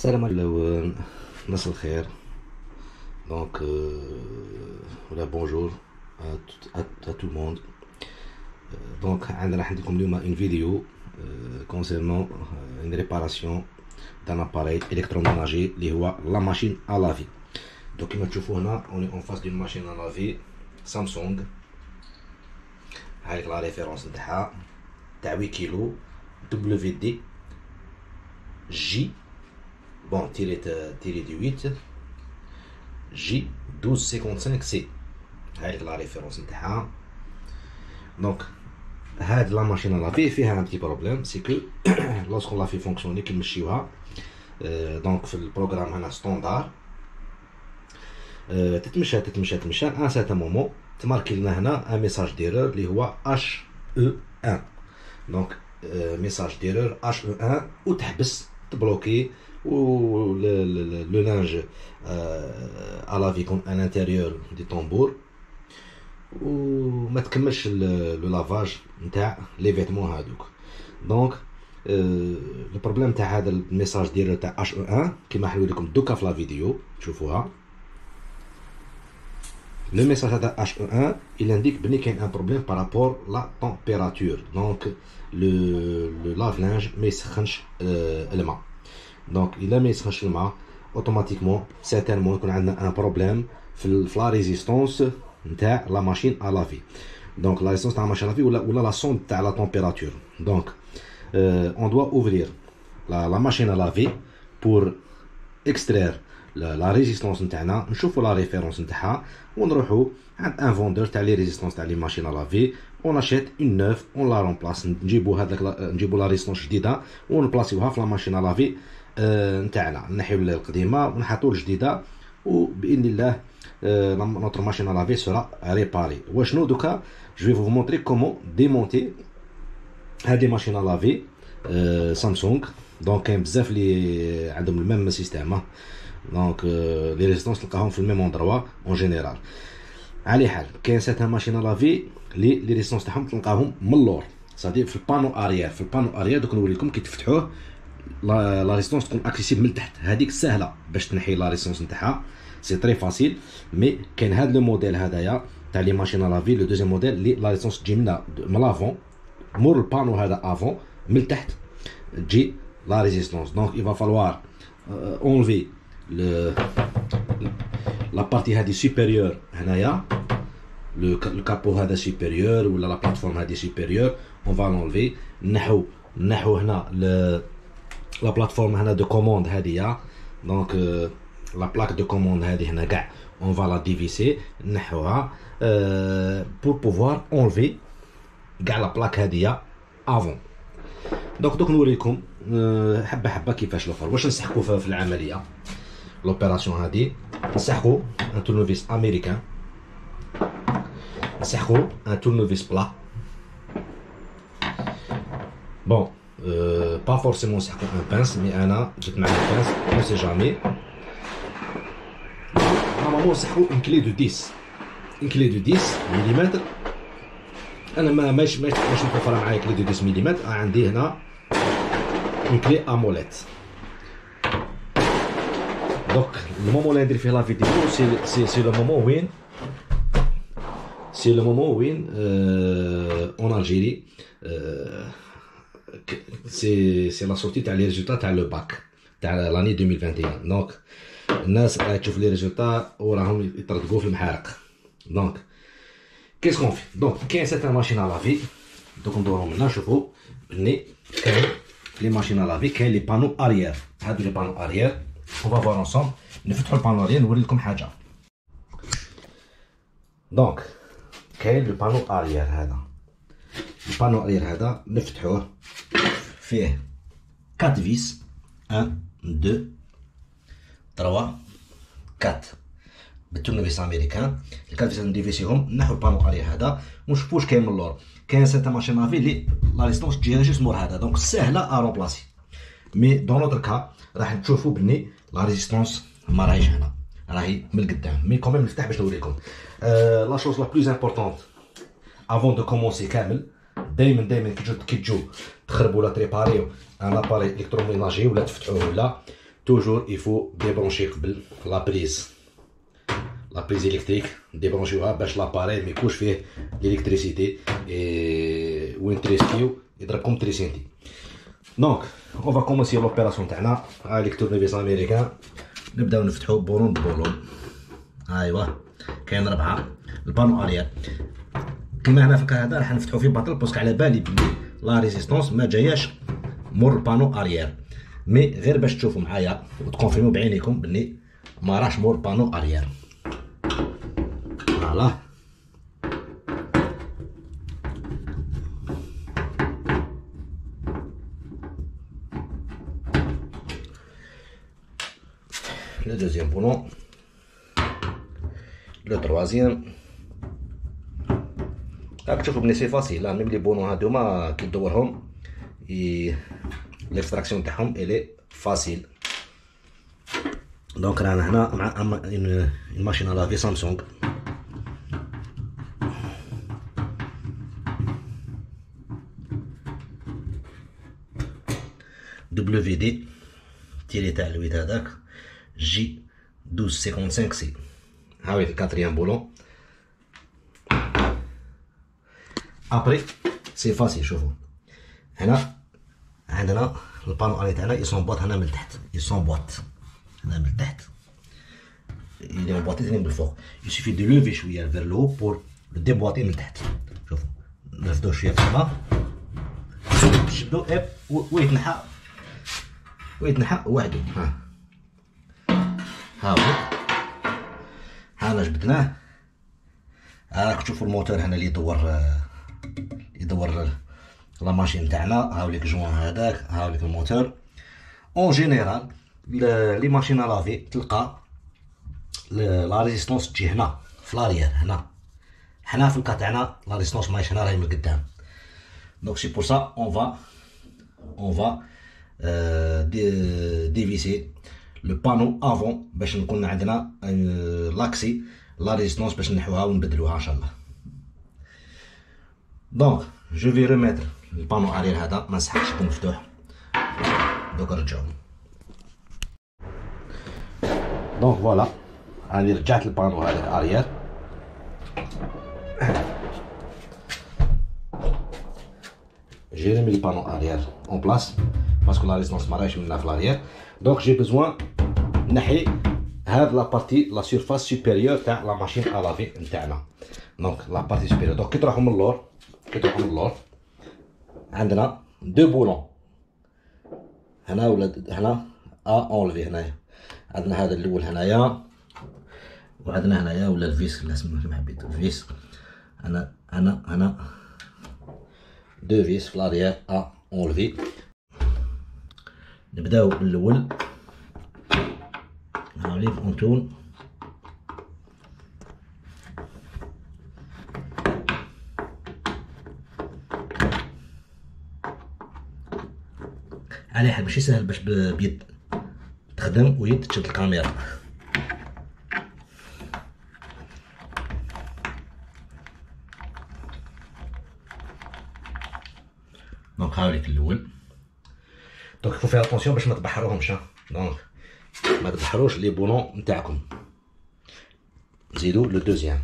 السلام عليكم. مساء الخير. Donc voilà, bonjour à tout le monde. Donc راح نديكم اليوم une vidéo concernant une réparation d'un appareil électroménager اللي هو la machine à laver. Donc كما تشوفوا هنا on est en face d'une machine à laver Samsung. هاي لا ريفيرونس نتاعها تاع 8 كيلو WD J bon tiré du 8 J 1255C. هاي لا ريفيرونس نتاعها. دونك هاد لا ماشين لافي فيها ان بتي بروبليم سي كو لوسكون لافي فونكسيوني كي نمشيوها دونك في البروغرام هنا ستوندار تتمشى ان سيرتان مومون تماركي لنا هنا ان ميساج ديرور اللي هو اش او 1. دونك ميساج ديرور اش او 1 وتحبس تبلوكي و لو لانج à laver comme à l'intérieur du tambour وما تكملش لو لافاج نتاع لي فيتمون هادوك. دونك لو بروبليم تاع هذا الميساج ديالو تاع اش او 1 كيما حلو لكم دوكا في لا فيديو تشوفوها. لو ميساج تاع اش او 1 il indique بلي كاين ان بروبليم بارابور لا تمبيراتور. دونك لو لاف لانج ما يسخنش الماء. دونك الا ما يسخنش الماء اوتوماتيكمون سيرتينمون يكون عندنا ان بروبليم في لا ريزيستونس نتاع لا ماشين ا لافي. دونك لا ريزيستونس تاع ماشين لافي ولا لا سوند تاع لا تمبيراتور. دونك اون دوا اوفرير لا ماشين ا لافي بور اكسترير لا ريزيستونس نتاعنا نشوفوا لا ريفيرونس نتاعها ونروحوا عند ان فوندور تاع لي ريزيستونس تاع لي ماشين ا لافي اون اشيت اون نوف اون لا رومبلاس. نجيبوا هذاك نجيبوا لا ريزيستونس جديده ونبلاصيوها في لا ماشين ا لافي نتاعنا نحيو القديمه ونحطوا الجديده وباذن الله notre machine à laver sera réparée. وشنو دوكا je vais vous montrer comment démonter هذه ماشين à laver سامسونج. دونك كاين بزاف اللي عندهم الميم سيستيم. دونك لي ريزيستونس تلقاهم في الميم اندروا اون جينيرال. على حال كاين سيتان ماشين à laver لي ريزيستونس تاعهم تلقاهم من اللور صافي في البانو اريير. في البانو اريير دوك نوريكم كي تفتحوه لا ريزيستونس تكون اكسيسيبل من تحت. هذيك سهله باش تنحي لا ريزيستونس نتاعها سي تري فاسيل. مي كاين هذا لو موديل هذايا تاع لي ماشين لافي لو دوزيام موديل لي لا ريزيستونس تجي من لافون مور البانو هذا افون من تحت تجي لا ريزيستونس. دونك il va falloir enlever لا بارتي هذه سوبيريور هنايا لو كابو هذا سوبيريور ولا لا بلاتفورم هذه سوبيريور اون فا لونلفي نحو هنا لا بلاتفورم هنا دو كوموند هذه. دونك لا بلاك دو كوموند هذه هنا كاع اون فا لا ديفيسي نحوها بور بوفوار اونلفي كاع لا بلاك هذه افون. دوك نوريكم حبه حبه كيفاش لوفر واش نسحقوا في العمليه لوبيراسيون هذه. نسحقوا ان تورنوفيس امريكان، نسحقوا ان تورنوفيس بلا. بون با فورسيمون نسحقوا ان بانس مي انا جبت معايا بانس اون سي جامي. نورمالمون نسحقوا ان كلي دو 10 ان كلي دو 10 ملم. انا ماش متوفره معايا كلي دو 10 ملم. عندي هنا اون كلي اموليت. دونك المومون اللي ندير فيه لا فيديو سي لو مومون وين سي لو مومون وين اون الجيري سي لا سورتي تاع لي ريزولتا تاع لو باك تاع لاني 2021. دونك الناس راهي تشوف لي ريزولتا وراهم يطردقوا في المحارق. دونك كيس كون في دونك كاين سيتان ماشين ا لافي. دوك ندورو منا نشوفو بلي كاين لي ماشين ا لافي كاين لي بانو اريير. هادو لي بانو اريير on va voir ensemble. نفتحوا البانو اريير نوري لكم حاجه. دونك كاين لو بانو اريير هذا. البانو اريير هذا نفتحوه فيه 4 فيس 1 2 3 4 بالتورنوفيس امريكان. الكاد فيس نديفيسيهم نحو البانو اريير هذا ونشوفوا واش كاين من اللور. كاين سيتا ماشين لافي لي لا ريستونس تجي جوست مور هذا. دونك سهله ا رومبلاسي. مي دون نوتر كا راح تشوفوا بلي لا ريزيستونس ما راهيش هنا راهي من القدام. مي كوميم نفتح باش نوريكم. لا شوز لا بلوز امبورطونت افون دو كومونسي كامل دائما كي تجو تخربوا ولا تريباريو ان اباري الكتروميناجي ولا تفتحوه ولا toujours il faut débrancher la prise électrique, débrancher باش l'appareil ما يكونش فيه l'électricité et وين تريس فيه يضربكم تريسينتي. دونك on va commencer l'opération تاعنا avec tournevis américain. نبداو نفتحو بولون بولون. ايوا كاين 4 البانو اريير كيما هنا في الكا هذا راح نفتحو فيه باطل باسكو على بالي بلي لا ريزيستونس ما جاياش مور البانو اريير، مي غير باش تشوفوا معايا وتكونفيرمو بعينيكم بلي ما راهش مور بانو اريير. فوالا le deuxième boulon, le troisième. راك تشوفوا بلي سي فاسيل، ميم لي بونو هادوما كي تدورهم ليكستراكسيون تاعهم الي فاسيل. دونك رانا هنا مع اون ماشين ا لافي سامسونج دبليو دي تيري تاع الويد هذاك جي 1255 سي. هاوي الكاتريام بولون. ابري سي فاسيل، شوفوا هنا عندنا البانو اري تاعنا يسون بواط هنا من التحت، يسون بواط هنا من التحت يلي مبواطي ثاني من الفوق. يسوفي دو لوفي شويه فير لو بور لو ديبواطي من التحت. شوفوا نرفدو شويه في الماء نشدو اب ويتنحى وحدو. ها هانا جبدناه. راك تشوفوا الموتور هنا اللي يدور لا ماشين تاعنا. هاوليك جوان هذاك، هاوليك الموتور. اون جينيرال لي ماشين لافي تلقى لا ريزيستونس تجي هنا في لاريير. هنا في الكا تاعنا لا ريزيستونس ماهيش هنا، راهي من القدام. دونك سي بور سا اون فا ديفيسي لو بانو افون باش نكون عندنا لاكسي لا ريزيستونس باش نحوها ونبدلوها ان شاء الله. دونك جو في ريميتر البانو اريير هذا، ما نصحكش يكون مفتوح. دوك نرجعو. دونك فوالا راني رجعت البانو هذاك اريير. جي ريمي البانو اريير اون بلاص باسكو لا ريزيستونس ما راهيش منها في لاريير. دونك جي بيزوان نحي هاد لا بارتي لا سيرفاس سوبيريور تاع لا ماشين ا لافي نتاعنا. دونك لا بارتي سوبيريور. دونك كي تروحو من اللور عندنا دو بولون هنا ولا هنا اونلفي. هنايا عندنا هذا الاول هنايا، وعندنا هنايا ولا الفيس ولا اسمه كيما حبيتو الفيس. انا دو فيس في لاريير اونلفي. نبداو بالاول. هاوليك اونتون على حال ماشي سهل باش بيد تخدم ويد تشد الكاميرا. دونك هاوليك الاول. دونك faut faire attention باش ما تبحروهمش. دونك ما تبحروش لي بولون نتاعكم. نزيدو لو دوزيام.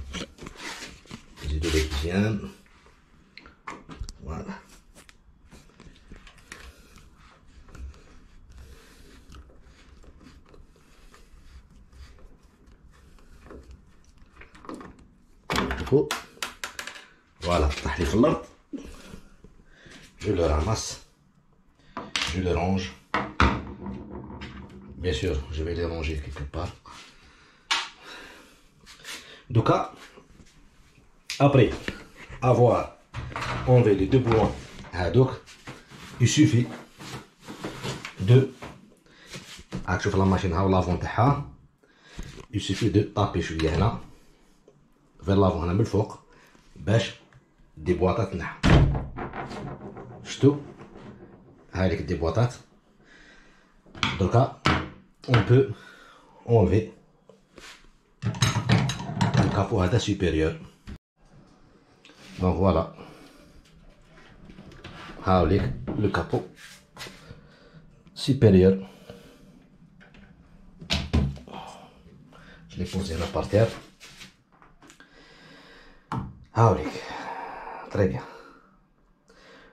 فوالا فوالا طاح لي في الارض. جو لو راماس، je le range. Bien sûr, je vais les ranger quelque part. Donc, après avoir enlevé les deux boulons, donc, il suffit de. شوف la machine ها l'avant تاعها. Il suffit de taper شوية هنا vers l'avant هنا من الفوق باش دي بواطات تنحى. شتو هاذيك دي بواطات. دوكا on peut enlever le capot هذا supérieur. Donc voilà, هاوليك le capot supérieur. je l'ai posé là par terre. هاوليك تري بيان.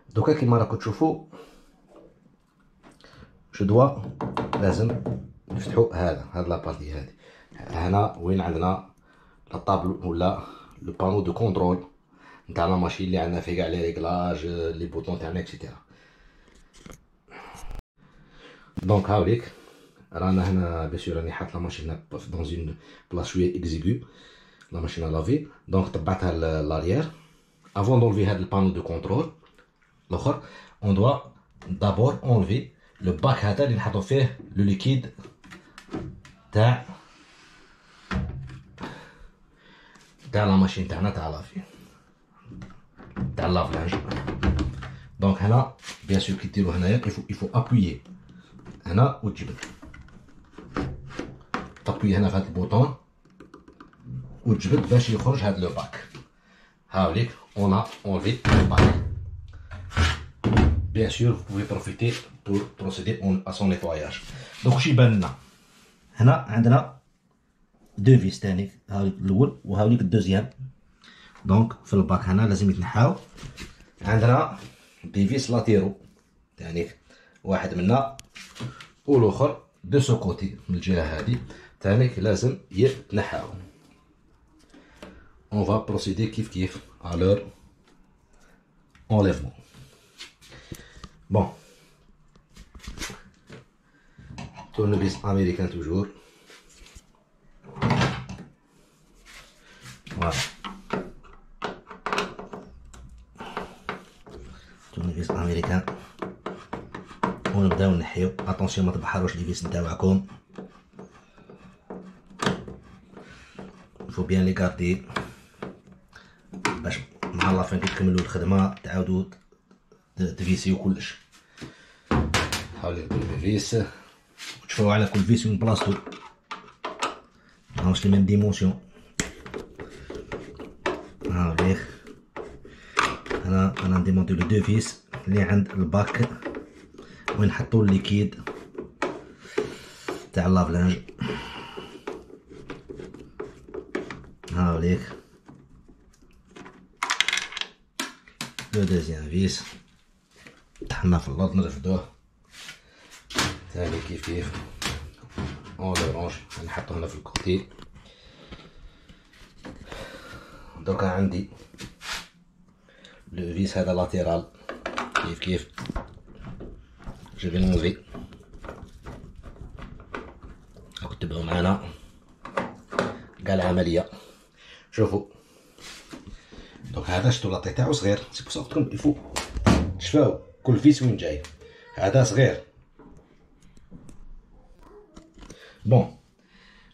دوكا كيما راكم تشوفوا جو دوا لازم نفتحوا هاد لابارتي هادي. هنا وين عندنا لا طابل ولا لو بانو دو كونترول نتاع لا ماشين اللي عندنا فيه كاع لي ريغلاج لي بوطون تاعنا اكسيتيرا. دونك هاوليك رانا هنا بيان سور راني حاط لا ماشين دون اون بلاص شويه اكزيكو لا ماشين لافي. دونك طبعتها لاريير افون دونلفي هاد البانو دو كونترول الاخر. اون دوا دابور اونلفي لو باك هذا اللي نحطو فيه لو ليكيد تاع لا ماشين تاعنا تاع لافي تاع لافلانج. دونك هنا بيان سور كي ديرو هنايا يفو ابويي هنا وتجبد تابوي هنا في هاد البوطون وتجبد باش يخرج هاد لو باك. هاوليك اون ا اونلفي لو باك. بيان سور vous pouvez profiter pour procéder à son nettoyage. دونك واش يبان لنا هنا عندنا دو فيس تاني، هاوليك الاول وهاوليك الدوزيام. دونك في الباك هنا لازم يتنحاو. عندنا دي فيس لاتيرو تاني، واحد منا والاخر دو سو كوتي من الجهه هادي تاني لازم يتنحاو. اون فا بروسيدي كيف à leur enlèvement. Bon, tournevis américain toujours. Voilà. tournevis américain. ونبداو نحيو. اتونسيون ما تبحروش لي فيس نتاوعكم. faut bien les garder باش مع لافين كي تكملوا الخدمه تعاودوا تفيسيو كلش. حاولوا ديروا فيس وتشوفوا على كل فيس من بلاصتو ماهوش لي ميم ديمونسيون. هاوليك انا نديمونتي لو دو فيس اللي عند الباك وين نحطوا الليكيد تاع لافلانج. هاوليك لو دوزيام فيس طحنا في الارض نرفدوه تاني كيف اون لورونج نحطو هنا في الكوتي. دوكا عندي لو فيس هذا لاتيرال كيف جو في نونفي. راكم تبعوا معانا كاع العمليه. شوفوا دونك هذا شتو لاطي تاعو صغير، سي بوغ سا قلت لكم الفو تشفاو كل فيس وين جاي. هذا صغير. بون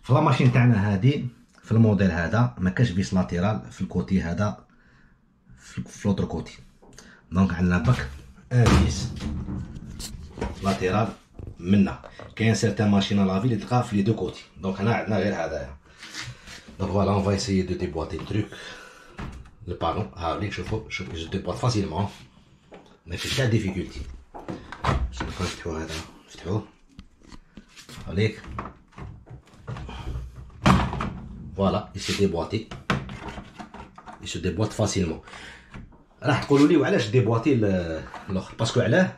في لا ماشين تاعنا هادي في الموديل هذا ما كاش فيس لاتيرال في الكوتي هذا في لوطر كوتي. دونك عندنا باك ان فيس لاتيرال منا. كاين سيرتان ماشين لافي اللي تلقاه في لي دو كوتي. دونك هنا عندنا غير هذايا. دونك فوالا اون فا ايسيي دو ديبواتي التروك لو بانو. هاوليك شوفوا جو ديبوات فاسيلمون ما فيش كاع ديفيكولتي. باش نفتحو هذا نفتحوه. هاوليك فوالا يسي ديبواتي يسو ديبوات فاسيلمون. راح تقولوا لي وعلاش ديبواتي الاخر؟ باسكو علاه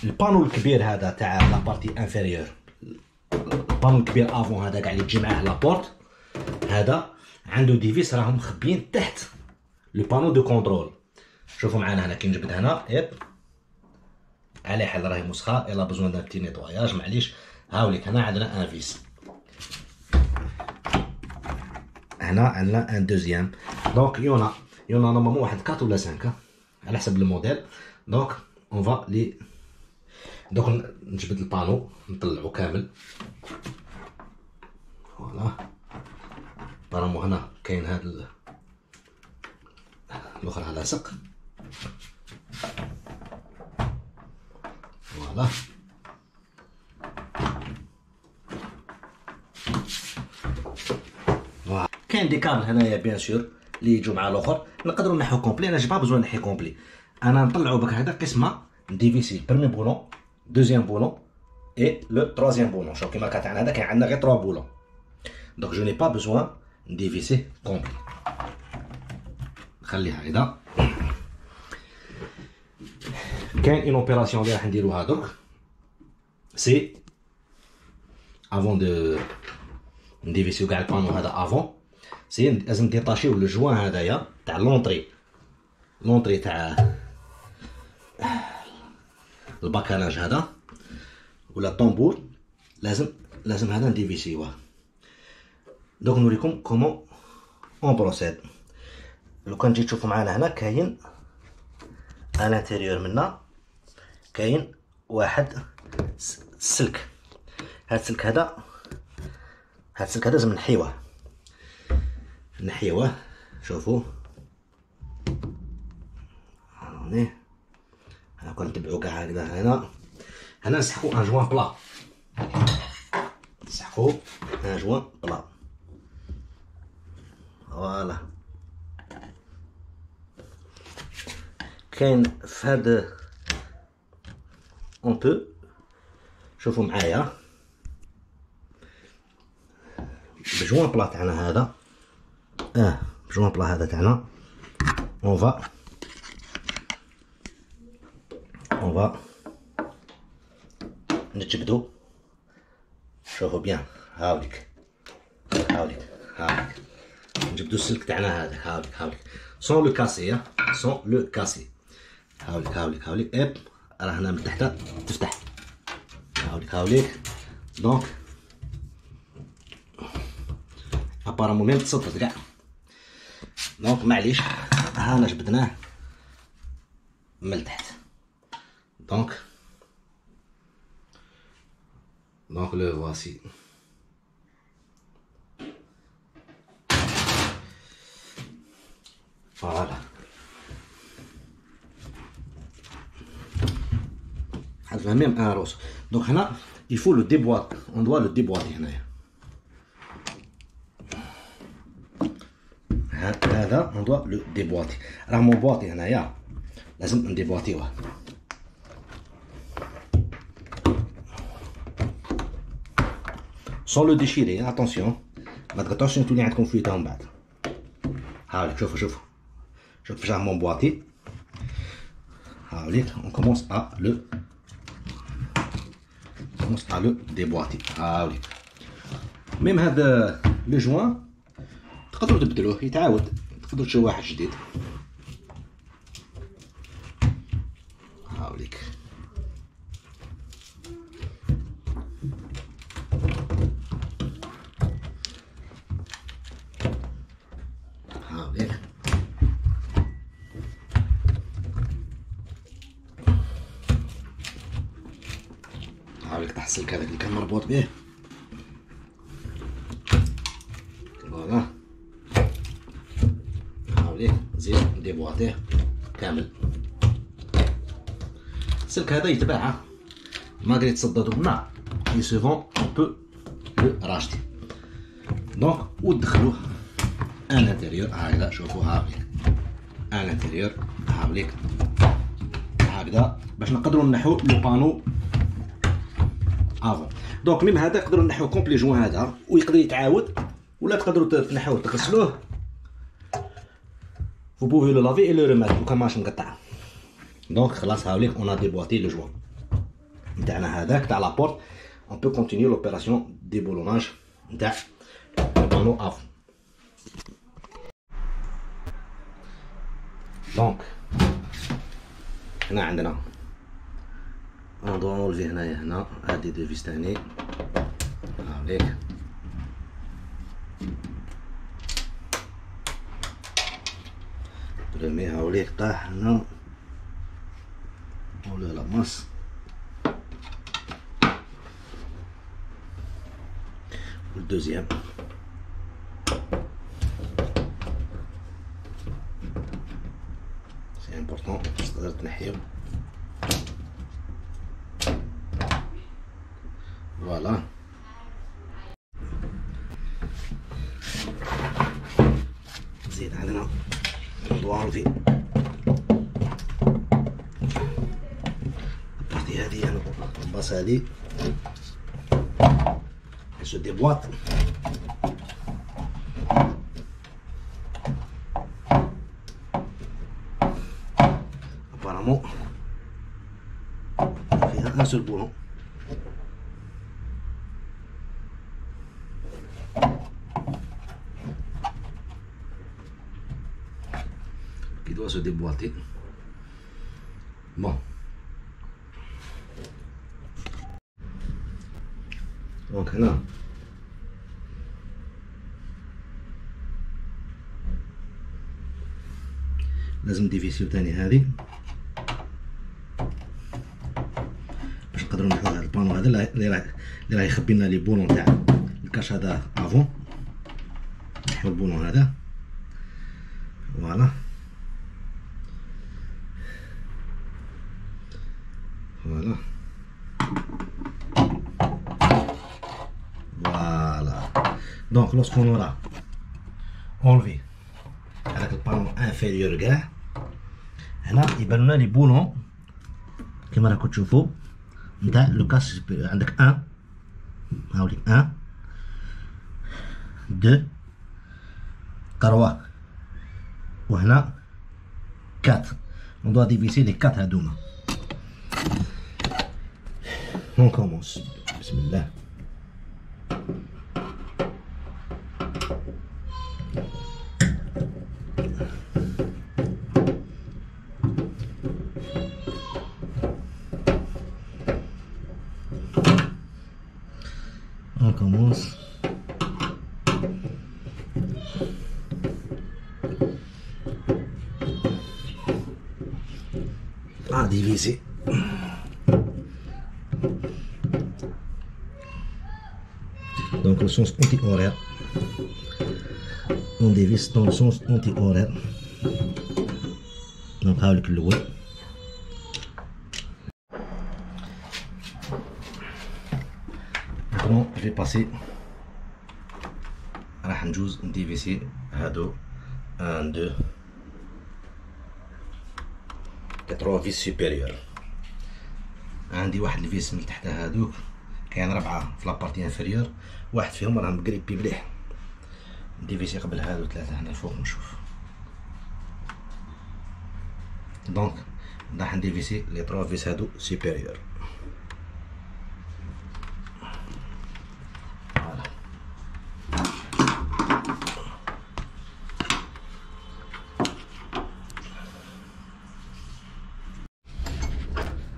البانو الكبير هذا تاع لا بارتي انفيريور، البانو الكبير افون هذا كاع اللي تجي معاه لابورت هذا عنده دي فيس راهم مخبيين تحت لو بانو دو كونترول. شوفوا معانا هنا كي نجبد هنا يب على حال راهي مسخه الا بزون دان بتي نيطواياج معليش. هاوليك هنا عندنا ان فيس، هنا عندنا ان دوزيام. دونك يونا نورمالمون واحد 4 ولا 5 على حسب الموديل. دونك اون فا لي دوك نجبد البانو نطلعو كامل. فوالا نورمالمون هنا كاين هاد الاخر لاصق. فوالا كاين دي كابل هنايا بيان سور اللي يجوا مع الاخر نقدروا نحيو كومبلي. انا جي با بزوان نحي كومبلي، انا نطلعو بك هذا قسمه نديفيسي بريمي بولون دوزيام بولون اي لو تروازيام بولون. شوف كيما كتعنا هذا كاين عندنا غير 3 بولون. Donc je n'ai pas besoin de visser complet. خليها هيدا. كاين une opération اللي راح نديروها دوك. سي avant de نديفيسيو كاع البانو هذا افون. سي لازم ديطاشيو لو جوان هذايا تاع لونطري تاع الباكاناج هذا ولا الطنبور. لازم هذا نديفيسيوه. دوك نوريكم كومون اون بروسيد. لو كان تجي تشوفوا معنا هنا كاين الانتيريور منا كاين واحد السلك. هاد السلك هذا لازم نحيوه. شوفوا هاني كنتبعوا كاع هكذا. هنا نسحقوا ان جوان بلا. فوالا كاين في هاد اون بو. شوفوا معايا بجوان بلا تاعنا هذا. بجوان بلا هذا تاعنا اون فا نجبدو. شوفوا بيان. هاوليك نجبدو السلك تاعنا هذاك. هاوليك سون لو كاسي. هاوليك اب راه هنا من تحت تفتح. هاوليك دونك ابارامون ميم تصدت كاع. دونك معليش هانا جبدناه من التحت. دونك لو فواسي. فوالا حذفها ميم ان روس. دونك هنا يفو لو ديبوات. اون دوا لو ديبواتي هنايا. هذا اون دوا لو ديبواتي. راه مون بواطي هنايا لازم نديبواتيوه. سون لو ديشيري. اتونسيون ما تقطعوش تولي عندكم فيتا من بعد. هاوليك شوفوا فاش راه مون بواطي. هاوليك اون كومونس ا لو ديبواتي. هاوليك ميم هذا لو جوان تقدروا تبدلوه يتعاود. تقدروا تشوفوا واحد جديد. هاوليك تحت السلك هذاك اللي كان مربوط به. فوالا هاوليك زيد ديبواتيه كامل. السلك هذا يتباع ماغري تصددو مع لي سوفون اون بو لو راشتي. دونك ودخلوه ان انتيريور هكذا. شوفوا هاوليك ان انتيريور هاوليك هكذا باش نقدروا نحو لو بانو افون. دونك ميم هذا نقدروا نحو كومبلي جوان هذا ويقدر يتعاود ولا تقدروا تنحوه تغسلوه. vous pouvez le laver et le remettre لو كان ماش مقطع. دونك خلاص هاوليك اون ا ديبواتي لو جوان نتاعنا هذاك تاع لابورت. اون بو كونتينيو لوبيراسيون ديبولوناج نتاع البانو افون. دونك هنا عندنا ندور نولفي هنا هادي دو فيس تاني. هاوليك برمي هاوليك طاح هنا ولا لا ماس. والدوزيام سي امبورطون باش تقدر تنحيو. فوالا زيد عندنا ندوار في البارتي هذه الباص هذه سو دي بواط un seul boulon. Qui doit se déboîter. Bon. Donc là, لازم ديفيسيو تاني هذه باش نقدروا نحلوا هذا البانو هذا اللي راه يخبي لنا لي بولون تاع الكاش هذا افون. نحيو البولون هذا فوالا فوالا فوالا. دونك لوسكون اورا اونلفي هذاك البانو انفيريور كاع هنا يبانو لنا لي بولون كيما راكم تشوفوا نتاع لو كاش. عندك 1 هاوليك 1 2 3 وهنا 4. on doit diviser les 4 هادوما. on commence بسم الله. On commence. À diviser. Donc le sens anti-horaire. On divise dans le sens anti-horaire. Donc avec le web. Maintenant je vais passer راح نجوز نديفيسي هادو 1 2 3 فيس سوبيريور. عندي واحد الفيس من تحت هادوك كاين 4 في لابارتي انفيريور، واحد فيهم راه مقريبي مليح. نديفيسي قبل هادو 3 هنا الفوق نشوف. دونك راح نديفيسي لي 3 فيس هادو سوبيريور.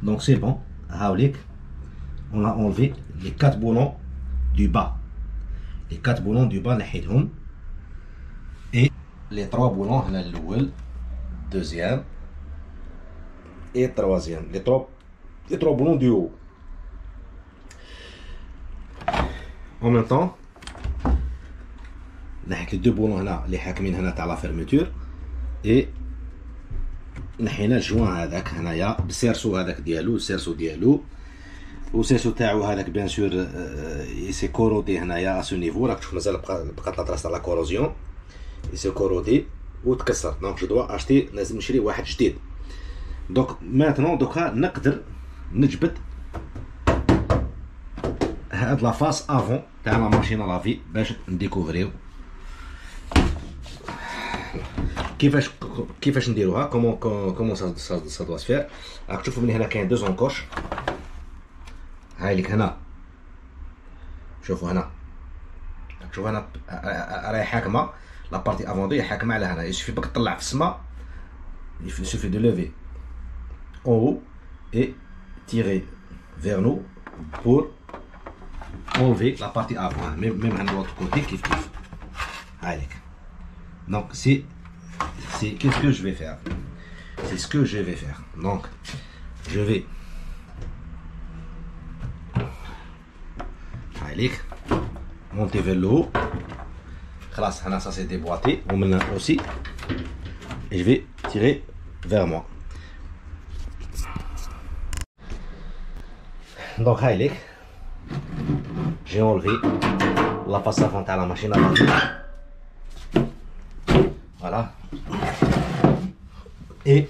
Donc c'est bon, on a enlevé les 4 boulons du bas. Les 4 boulons du bas, et les 3 boulons, le deuxième et troisième. Les 3 boulons du haut. En même temps, les 2 boulons les حاكمين تاع la fermeture et نحينا الجوان هذاك هنايا بالسيرسو هذاك ديالو السيرسو ديالو والسيرسو تاعو هذاك بيان سور سي كورودي هنايا اسو نيفو. راك تشوف مازال بقات لا تراس تاع لا كوروزيون سي كورودي وتكسر. دونك جو دوا اشتي لازم نشري واحد جديد. دونك ماتنون دوكا نقدر نجبد هاد لا فاس افون تاع لا ماشين لافي باش نديكوفريو كيفاش نديروها. كومون سا دوا سفير. راك تشوفوا من هنا كاين 2 زونكوش. هاي ليك هنا شوفوا هنا راك تشوف هنا راهي حاكمه لا بارتي افون دو حاكمه على هنا. يسوفي باك تطلع في السما يسوفي دو لوفي او اي تيري فير نو بور enlever la partie avant. Même de l'autre côté كيف هاي ليك. Donc c'est qu'est-ce que je vais faire. C'est ce que je vais faire. Donc je vais monter vers le haut. Là, ça s'est déboîté. On met aussi. Et je vais tirer vers moi. Donc j'ai enlevé la face avant à la machine à laver. Voilà. Et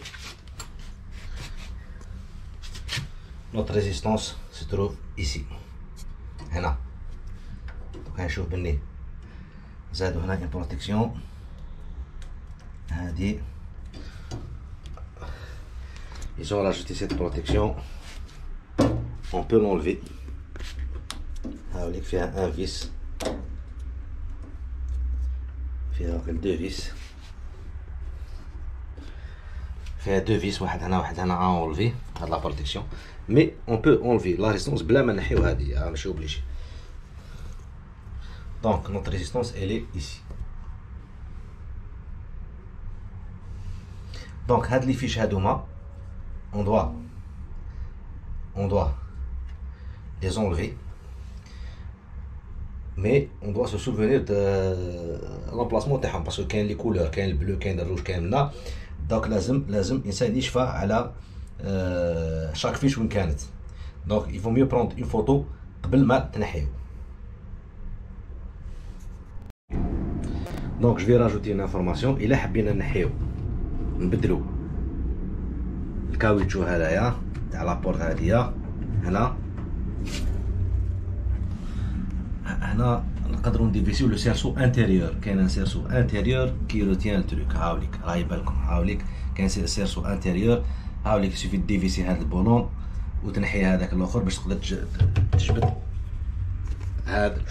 notre résistance se trouve ici. هنا. نشوف بالني زادوا هنا une protection. هذه ils ont rajouté cette protection on peut l'enlever. هاوليك فيها un vis, فيها deux vis, فيها deux vis, واحد هنا واحد هنا à enlever هاد la protection. Mais on peut enlever la résistance بلا ما نحيو هادي, ماشي obligé. Donc notre résistance elle est ici. Donc هاد لي فيش هادوما on doit les enlever, mais on doit se souvenir de l'emplacement تاعهم, parce que كاين لي couleurs, كاين البلو, كاين الروج, كاين النا. دونك لازم الانسان يشفى على chaque fiche وين كانت. Donc il vaut mieux prendre une photo قبل ما تنحيو. Donc je vais rajouter une information. إلا حبينا نحيو نبدلو الكاويتشو هذايا تاع لابورت هادية, هنا نقدروا نديفيسيو لو سيرسو انتيريور. كاين ان سيرسو انتيريور كي روتيان التروك. هاوليك راهي بالكم, هاوليك كاين سيرسو انتيريور. هاوليك سوفي ديفيسي هذا البولون وتنحي هذاك الاخر باش تقدر تجبد هذا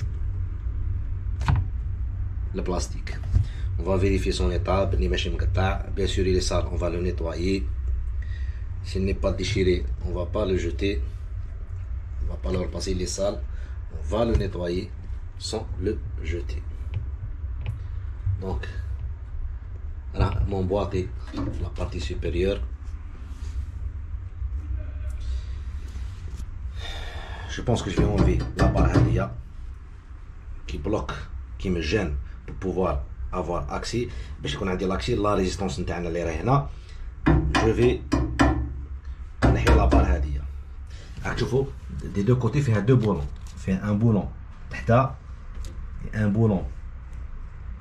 البلاستيك. On va vérifier son état, بني ماشي مقطع. Bien sûr il est sale, on va le nettoyer. S'il n'est pas déchiré, on va pas le jeter, on va pas le repasser, il est sale, on va le nettoyer sans le jeter. Donc là mon boîte est la partie supérieure. Je pense que je vais enlever la barre hadia qui bloque, qui me gêne pour pouvoir avoir accès. باش يكون عندي l'accès, la résistance نتاعنا اللي راهي هنا. Je vais نحي لا بار هادية. راك تشوفوا دي دو كوتي فيها دو بولون, فيها ان بولون تحتا, ان بولون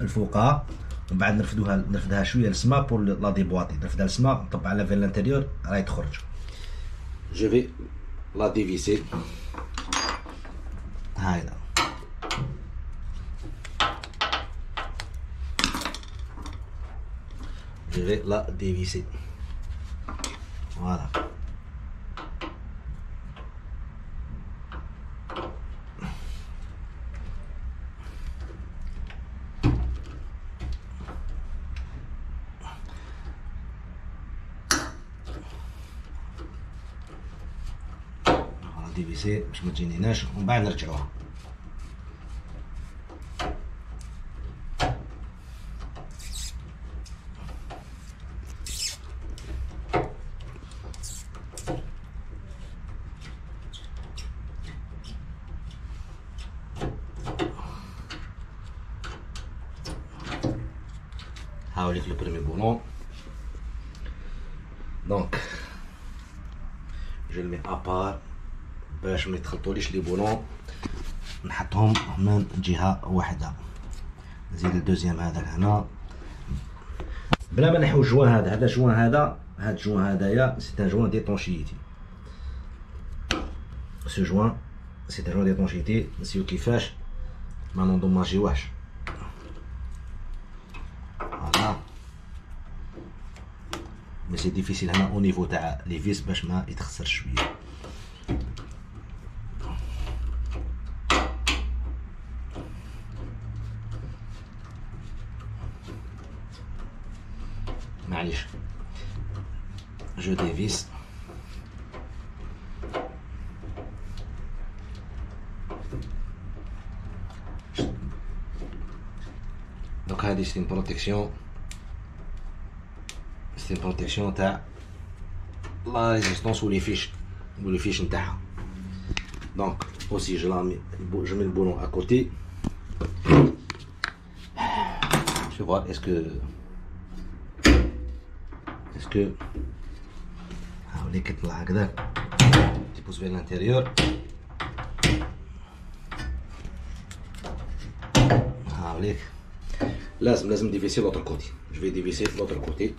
الفوقها, ومن بعد نرفدها شويه للسما بور لا ديبواطي, نرفدها للسما نطبع على في الانتيريور راهي تخرج. جو في لا ديفيسي هايدا. Je vais la dévisser. Voilà. ديفيسي باش ما تجينيناش ومن بعد نرجعوها. هاوليك لو بريمي بولون. دونك جو المي ابار باش ما يتخلطوليش لي بولون, نحطهم من جهه واحده. نزيد الدوزيام هذا هنا بلا ما نحيو الجوان هذا. هذا الجوان هذا, هذا الجوان هذايا سي ان جوان ديطونشيتي. سو جوان سي ان جوان ديطونشيتي. نسيو كيفاش ما نندوماجيوهش. فوالا. مي سي ديفيسيل هنا او نيفو تاع لي فيس باش ما يتخسرش شويه. معليش جو ديفيس. دونك هادي سي بروتيكسيون, سي بروتيكسيون تاع لا ريزيستونس ولي فيش نتاعها. دونك اوسي جو مي البولون ا كوتي. جو فوا اسكو هاوليك يطلع هكذاك تيبوس في الانتيريور. هاوليك لازم ديفيسي لوطر كوتي. جو في ديفيسي لوطر كوتي.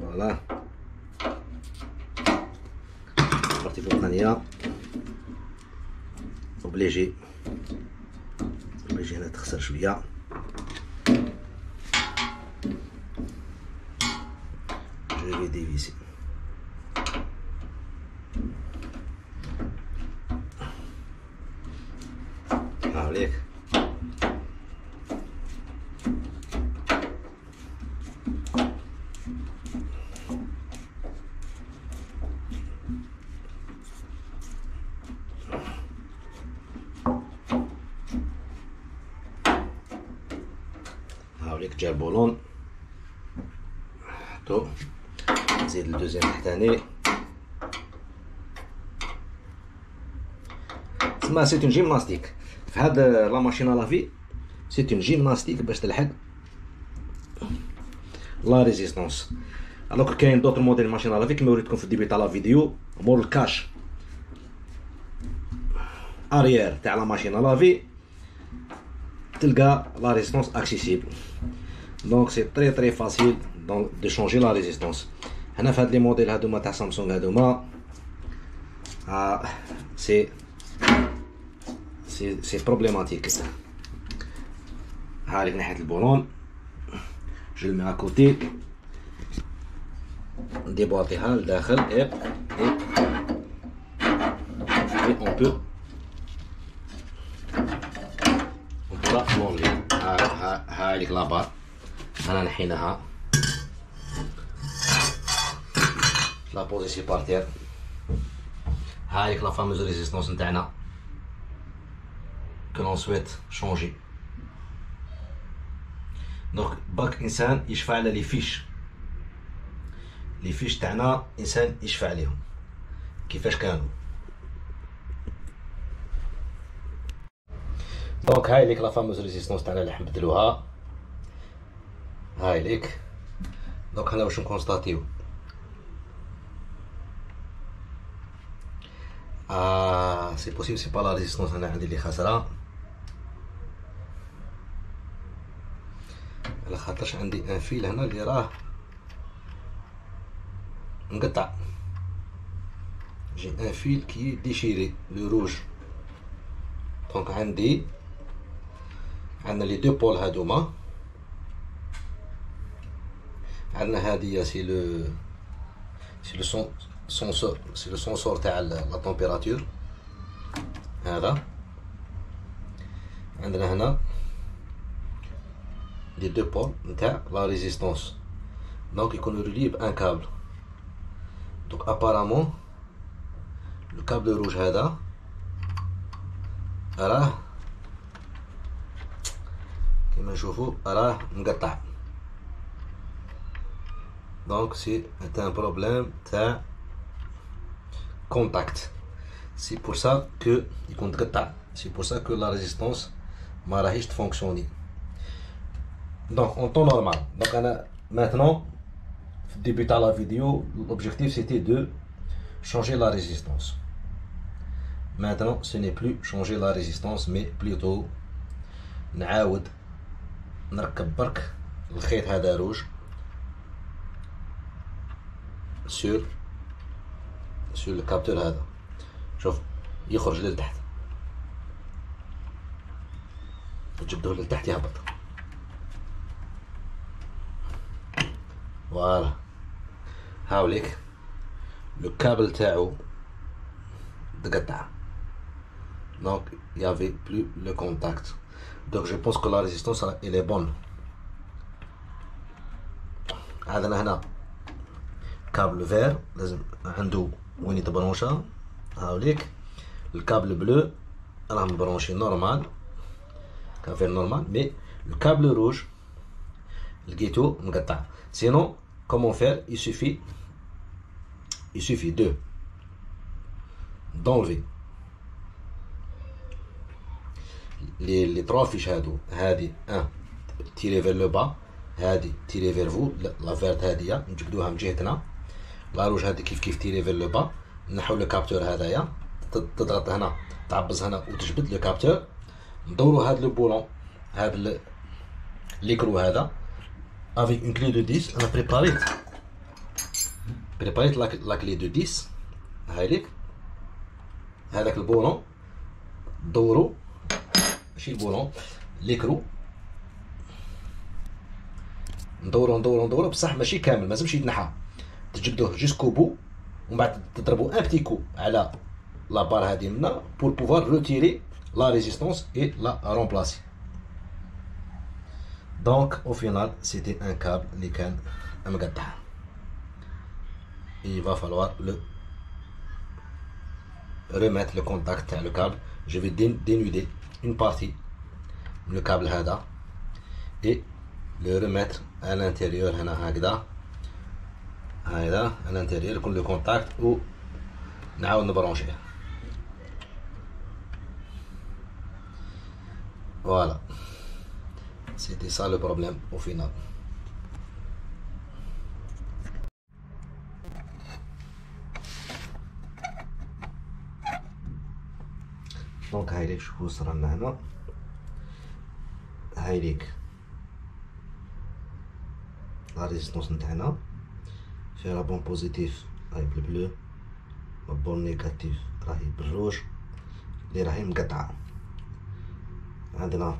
فوالا. البارتي الفوقانية اوبليجي هنا تخسر شوية. Je vais dévisser. هاوليك. هاوليك جا البولون، حطو، نزيد الدوزيام تحتاني. تسمى سي اون جيمناستيك في هاد لا ماشين لافي، سي اون جيمناستيك باش تلحق لا ريزيستونس. الوغ كاين دوطر موديل ماشين لافي كيما وريتكم في الديبي تاع لا فيديو، مور الكاش اريير تاع لا ماشين لافي تلقى لا ريزيستونس اكسيسيبل. دونك سي تري فاسيل دو شونجي لا ريزيستونس. هنا في هاد لي موديل هادوما تاع سامسونج هادوما سي بروبليماتيك. هاهي ناحية البولون، جو لو مي ا كوتي، نديبواطيها لداخل اي اون بو لا لونجي. هاي ليك لابار انا نحيناها، لا بوزيسي بارتير. هاي ليك لا فاموز ريزيستونس نتاعنا que l'on souhaite changer. دونك باك انسان يشفع على لي فيش تاعنا، انسان يشفع عليهم كيفاش كانوا. دونك هاي ليك لا فاموز ريزيستونس تاعنا اللي حنبدلوها، هاي ليك. دونك هنا باش نكونستاتيو سي بوسيبل سي با لا ريزيستونس هنا عندي اللي خاسره، على خاطرش عندي ان فيل هنا اللي راه مقطع. جي ان فيل كي ديشيري لو روج. دونك عندنا لي دو بول هادوما، عندنا هادية سي لو سونسور، سي لو سونسور تاع لا تمبيراتور. هذا عندنا هنا لي دو بول نتاع لا ريزيستونس. دونك يكونوا ريلي بان كابل. دونك ابارامون لو كابل روج هذا راه كيما نشوفو راه مقطع. دونك سي ان بروبليم تاع كونتاكت. سي بور سا كو يكون تقطع، سي بور سا كو لا ريزيستونس ما راهيش تفونكسيوني. دونك اون طون نورمال. دونك انا ماتنون في الديبي تاع لا فيديو لوبجيكتيف سيتي دو changer la résistance. Maintenant ce n'est plus changer la résistance mais plutôt نعاود نركب برك الخيط هذا روج sur le capteur هذا. شوف يخرج للتحت، وتجبدوه للتحت يهبط. فوالا هاوليك لو كابل تاعو تقطع. دونك يافي بلو لو كونتاكت. دونك جو بونس كو لا ريزيستونس إلي بون. عندنا هنا كابل فير لازم عنده وين يتبرونشا. هاوليك الكابل بلو راه مبرونشي نورمال، كافير نورمال، مي لو كابل روج لقيتو مقطع. سينو كومون فير؟ il suffit d'enlever les trois fiches هادو. هادي ان تيري فير لو با، هادي تيري فير فو. لا فيرت هادية نجبدوها من جهتنا، لا روج هادي كيف تيري فير لو با. نحو لو كابتور هذايا، تضغط هنا تعبز هنا وتجبد لو كابتور. ندورو هاد لو بولون، هاد ليكرو هذا افيك اون كلي دو 10. انا بريباريت لا كلي دو 10. هاي ليك هذاك البولون دورو، ماشي البولون ليكرو، ندورو بصح ماشي كامل، مازمش يتنحى. تجبدوه جوسكو بو ومن بعد تضربو ان بتي كو على لابار هادي منا بور بوفوار روتيري la résistance et la remplacer. Donc au final c'était un câble Nikan Amgata. Il va falloir le remettre le contact le câble. Je vais dénuder une partie le câble Hada et le remettre à l'intérieur à l'intérieur comme le contact ou نعاود brancher. Voilà, c'était ça le problème au final. دونك هايليك شوفوا صرالنا هنا هايليك لا ريزيستونس نتاعنا فيها لا بون بوزيتيف راهي بالبلو، لا بون نيجاتيف راهي بالروج اللي راهي مقطعة. عندنا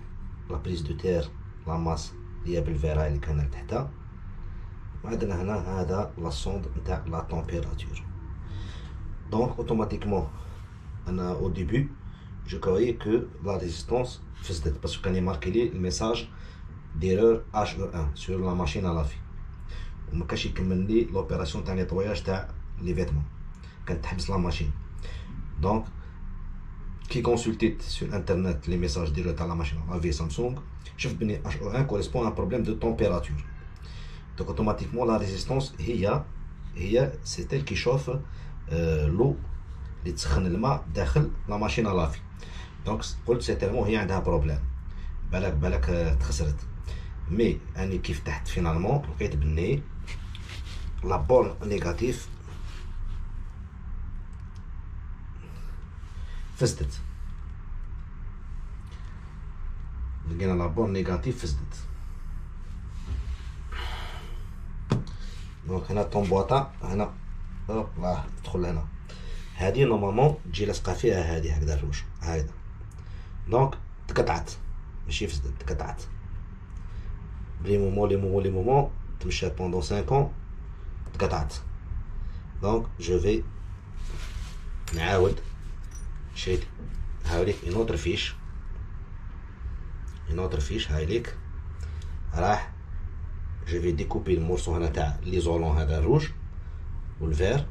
لا بريز دو تير لا ماس اللي هي بالفيراي اللي كان تحتها، وعندنا هنا هذا لا سوند نتاع لا طومبيراتور. دونك اوتوماتيكمون انا او ديبي je croyais que la résistance faisait parce que quand il marqué le message d'erreur HE1 sur la machine à laver وما كانش يكمل لي لوبيراسيون تاع نيطواياج تاع لي فيتمون، كانت تحبس لا ماشين. دونك كي كونسلتيت سور انترنت لي ميساج ديرو تاع لا ماشين à laver سامسونج شفت بني HE1 كوريسبون ان بروبليم دو تمبيراتور. دونك اوتوماتيكمون لا ريزيستونس هي سي تيل كي شوف لو اللي تسخن الماء داخل لا ماشين à laver. دونك قلت سيتيرمون هي عندها بروبليم، بالك تخسرت. مي اني كيف فتحت فينالمون لقيت بني لا بول نيجاتيف فسدت. لقينا لا بول نيجاتيف فسدت. دونك هنا طومبواطا هنا هوب راه تدخل هنا، هادي نورمالمون تجي لاصقه فيها هادي هكذا الروج هايدا. دونك تقطعت ماشي فسدت، تقطعت لي مومون تمشات بوندون 5 ans تقطعت. دونك جو في نعاود شريت هاوليك اون اوتر فيش هايليك راح جو في ديكوبي المورسو هنا تاع ليزولون هذا الروج والفير،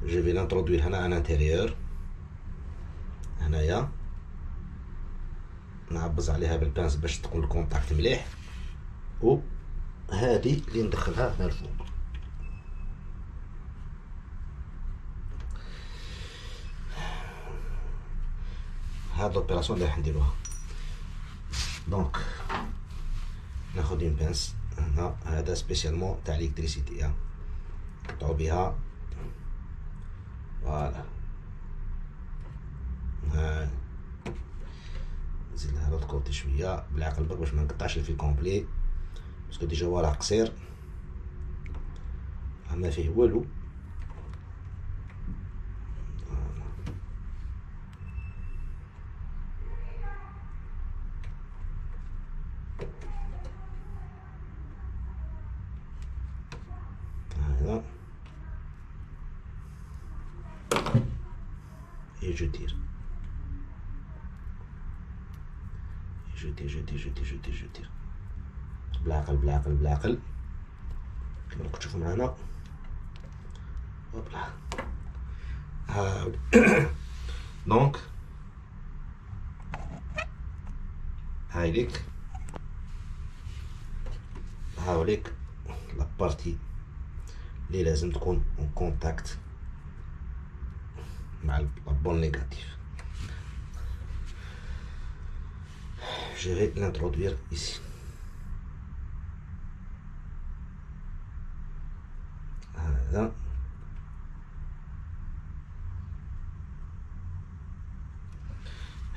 جو في لانترودوير هنا ان انتيريور هنايا نعبز عليها بالبانس باش تكون الكونتاكت مليح، و هادي اللي ندخلها هنا الفوق. هاد لوبيراسيون اللي راح نديروها. دونك ناخد اون بانس هنا، هذا سبيسيالمون تاع الكتريسيتي نقطعو بها. فوالا نزيد لها لوط كوتي شويه بالعقل برك باش ما نقطعش الفيل كومبلي باسكو ديجا هو راه قصير ما فيه والو. هذا يجدير جدير بالعقل كما راكم تشوفوا معنا. هوبلا دونك هايليك لا بارتي اللي لازم تكون اون كونتاكت مع البون نيجاتيف. Je vais l'introduire ici. Voilà.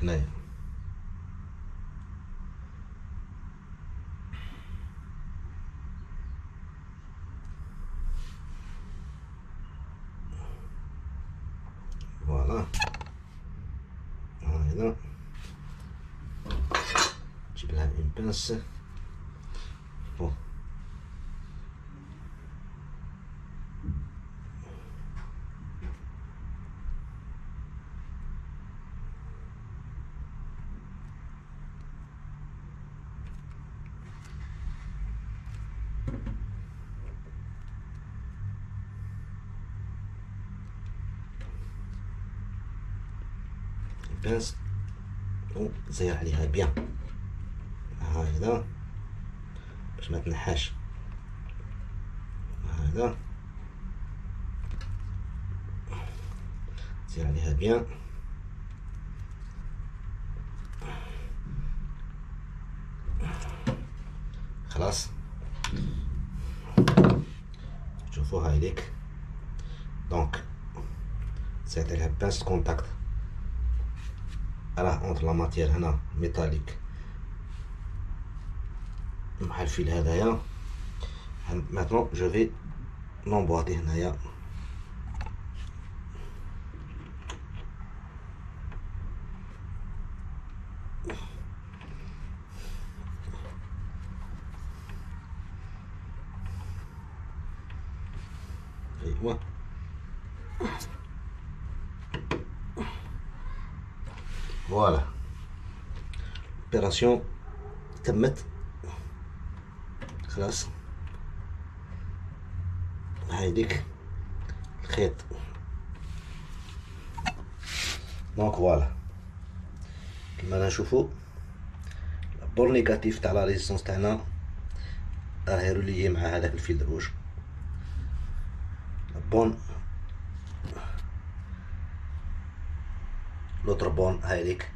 هنايا فوالا هنا نجيب لها اون بانس. بون البانس وزير عليها بيان هكذا باش ما تنحاش. هذا زير عليها بيان. خلاص شوفوا هاي ليك. دونك زيد عليها بانس كونتاكت راه اونتر لا ماتيير هنا ميتاليك مع الفيل هذايا. maintenant je vais l'emboîter هنايا. ايوا فوالا اوبيراسيون تمت. خلاص هايديك الخيط. دونك فوالا كيما نشوفو البور نيجاتيف تاع لا ريزيستونس تاعنا راهي روليي مع هذاك الفيل روج. بون لوتر بون هايديك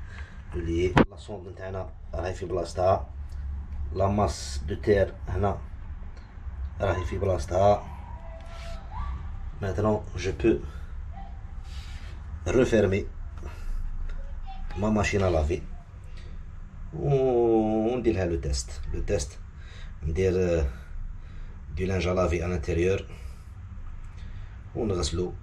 روليي. لا سوند نتاعنا راهي في بلاصتها. لا ماس دو تير هنا راهي في بلاصتها. maintenant je peux refermer ma machine à laver وندير لها لو تيست. ندير دو لانج à laver à l'intérieur ونغسلو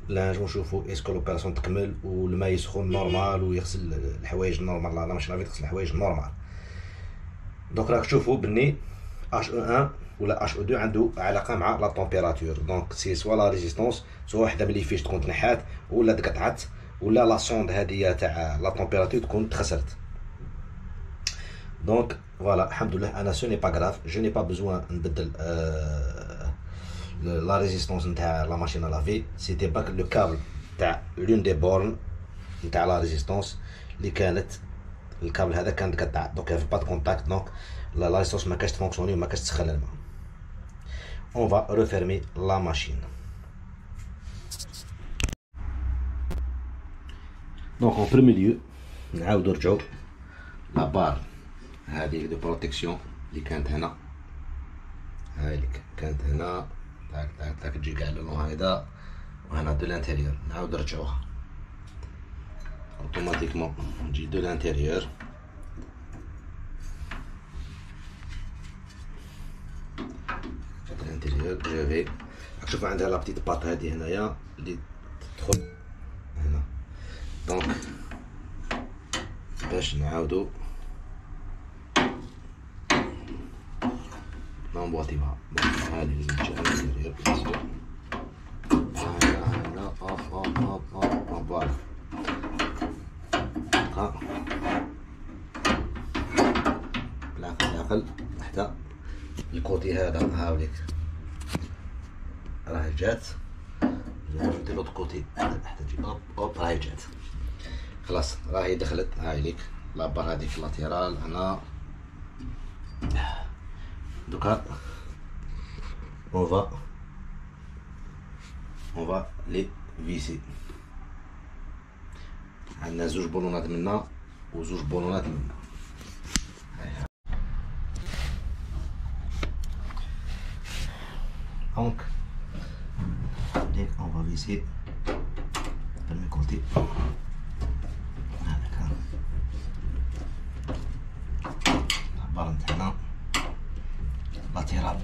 لانج ونشوفو اسكو لوبيراسيون تكمل والماء يسخن نورمال ويغسل الحوايج نورمال. لا ماشين لافي تغسل الحوايج نورمال. دونك راك تشوفوا بني HE1 ولا HE2 عنده علاقه مع لا طومبيراتور. دونك سي سوا لا ريزيستونس سوا وحده من لي فيش تكون تنحات ولا تقطعت ولا لا سوند هادية تاع لا طومبيراتور تكون تخسرت. دونك فوالا الحمد لله انا سو ني با غراف جو ني با بزوان نبدل لا ريزيستونس نتاع لا ماشين لافي. سيتي باك لو كابل تاع لون دي بورن نتاع لا ريزيستونس اللي كانت الكابل هذا كان تقطع. دونك يافي با دو كونتاكت. دونك لا ريزيستونس ما كاش تفونكسيوني وما كاش تسخن الماء. on va refermer la machine. donc en premier lieu نعاودو نرجعو لا بار هذه دو بروتيكسيون اللي كانت هنا. هايليك كانت هنا تاك تاك تاك تجي كاع لون هيدا وهنا دو لانتيريور. نعاودو نرجعوها اوتوماتيكمون تجي دو لانتيريور. الانتيريور جافي راك تشوف عندها لا بتيت بات هادي هنايا اللي تدخل هنا. دونك باش نعاودو نمبوطيوها. هادي اللي تجي على الانتيريور بيسير هنا اوف اوف اوف اوف فوالا. بالعقل حتى الكوتي هذا هاوليك راه جات. ندير لوط كوتي حتى تجي اوب اوب راهي جات. خلاص راهي دخلت. هايليك لابار هذيك لاتيرال هنا. دوكا اون فا لي فيسي. عندنا زوج بولونات منا وزوج بولونات منا. donc on va visser per mes côtés. هذاك البار نتاعنا لاتيرال.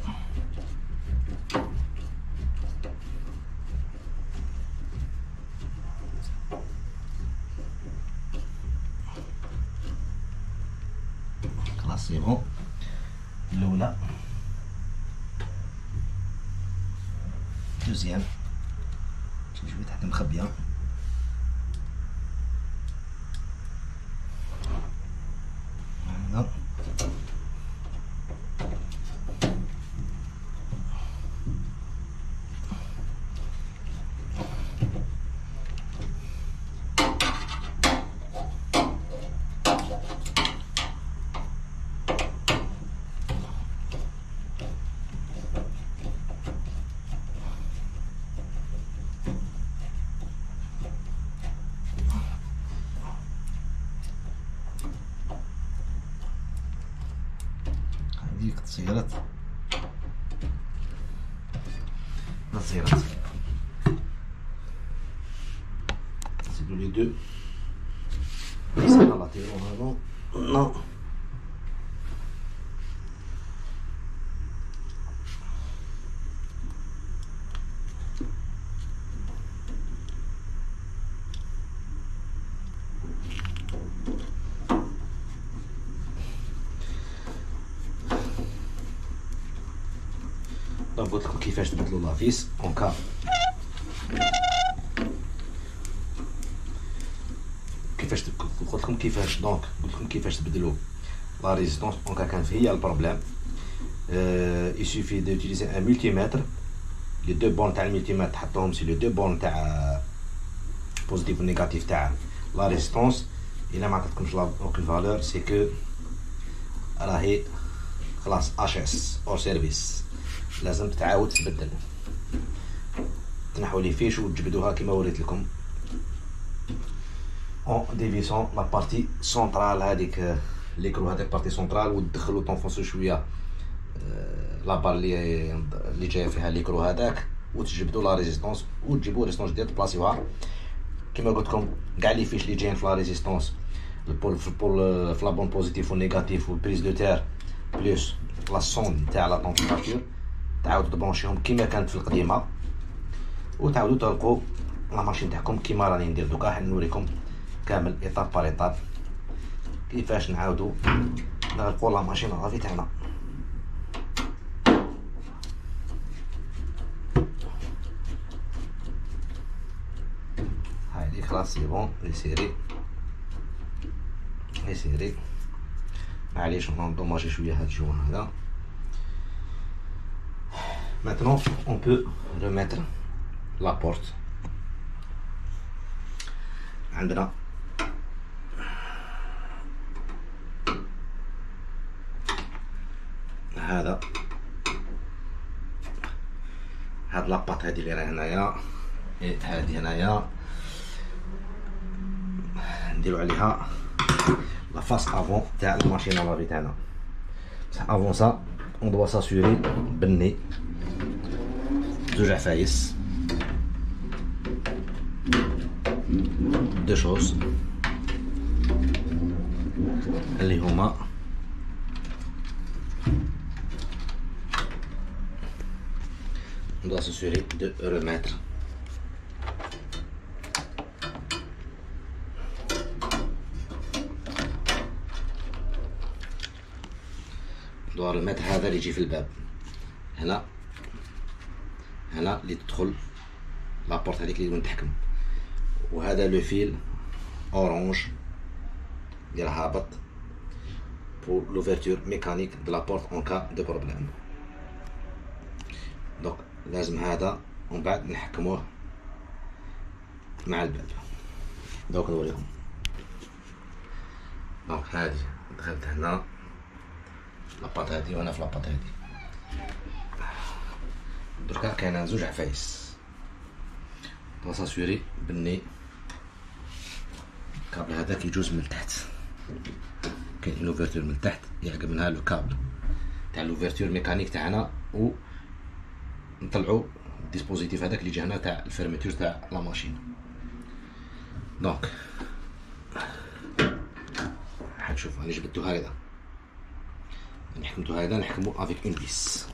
خلاص سي بون. الاولى دوزيام شويه تحت مخبيه. هنا السيارات السيارات نزيدو لي دو على لاتيرون هادو نو دونك قلت لكم كيفاش تبدلوا لافيس اون كا قلت لكم كيفاش دونك قلت لكم كيفاش تبدلوا لا ريزيستونس اون كا كان فيها البروبليم. يسوفي دو يوتيليزي ان ملتيمتر. لي دو بون تاع الملتيمتر تحطوهم سي لي دو بون تاع بوزيتيف و نيجاتيف تاع لا ريزيستونس. الا ما عطاتكمش اوكين فالور سي كو راهي خلاص اش اس او سيرفيس، لازم تعاود تبدل. تنحوا لي فيش وتجبدوها كيما وريت لكم اون ديفيسون لا بارتي سونطرال هذيك ليكرو هذاك بارتي سونطرال، وتدخلوا تنفصوا شويه لابار اللي جايه فيها ليكرو هذاك، وتجبدوا لا ريزيستونس وتجيبوا ريزيستونس ديال تبلاصيوها كيما قلت لكم. كاع لي فيش اللي جايين في لا ريزيستونس في لا بون بوزيتيف والنيجاتيف والبريز دو تير بلس لا سون تاع لا طومبيراتور تعاودوا تبرونشيهم كيما كانت في القديمه، وتعاودوا تلقوا لا ماشين تاعكم كيما راني ندير دوكا. حنوريكم كامل ايطاب بار ايطاب كيفاش نعاودوا نغلقوا لا ماشين لافي تاعنا. هايدي خلاص سي بون ريسيري ريسيري. معليش نضماجي شويه هاد الجوان هذا. Maintenant on peut remettre la porte. عندنا هذا هاد لاباط هادي اللي راه هنايا، هادي هنايا نديرو عليها لا فاس افون تاع الماشين لافي تاعنا. بصح افون سا اون دوا ساسوري بني زوج عفايس، دو شوز اللي هما on doit s'assurer de remettre هذا اللي يجي في الباب هنا اللي تدخل لابورت هذيك اللي وين تحكم، وهذا لو فيل اورانج اللي راه هابط pour l'ouverture mécanique de la porte en cas de problème. دونك لازم هذا ومن بعد نحكموه مع الباب. دونك نوريكم. دونك هادي دخلت هنا لاباط هادي وانا في لاباط هادي. دركا كاين زوج عفايس باساسوري بني الكابل هذا كيجوز من التحت، كاين لوفرتور من تحت يعقب منها لو كابل تاع لوفرتور ميكانيك تاعنا، و نطلعوا الديسبوزيتيف هذاك اللي جا هنا تاع الفيرميتور تاع لا ماشين. دونك حنشوف راني جبدتو هكذا، راني حكمتو هكذا، نحكمو افيك اون فيس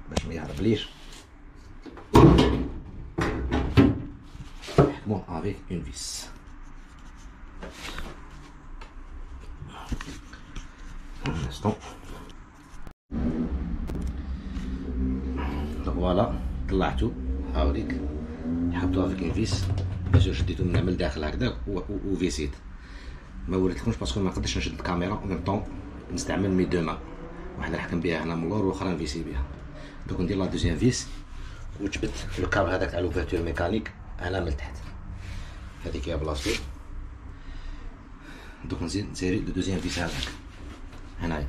باش ما يهربليش، نحكموه افيك اون فيس. انستون فوالا طلعتو هاوليك حطوها في كيفيس باش شديتو من العمل داخل هكذا وفيسيت. ما وريتلكمش باسكو ما نقدرش نشد الكاميرا و ميم طون نستعمل مي دو مان، واحده نحكم بها هنا من اللور والاخرى نفيسي بها. دوك ندير لا دوزيام فيس وجبت الكابل هذاك تاع لوفرتور ميكانيك هنا من تحت، هذيك هي بلاصتو. دوك نزيد نسيري لو دوزيام فيس هذاك هنايا.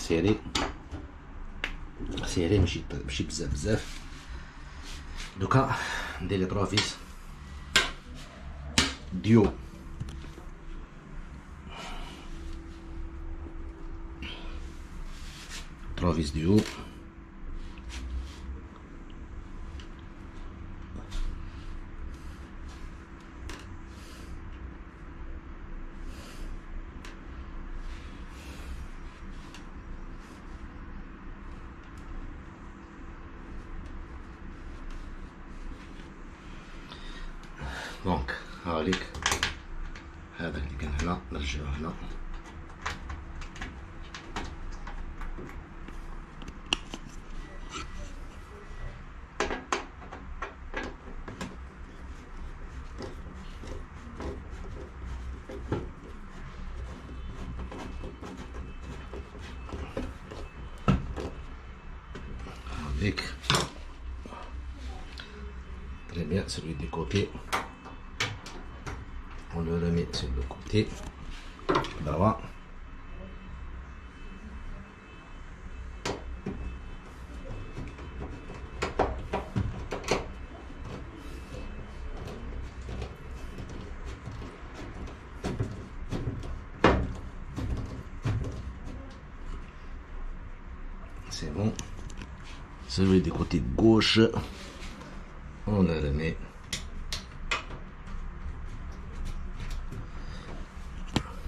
سيري سيري ماشي بزاف. دوكا ندير لي 3 فيس ديو. ترافيس ديو دونك هاوليك هذا اللي كان هنا نرجعو هنا. هاوليك très bien, celui du côté on le remet sur le côté droit. C'est bon. Celui du côté gauche on le remet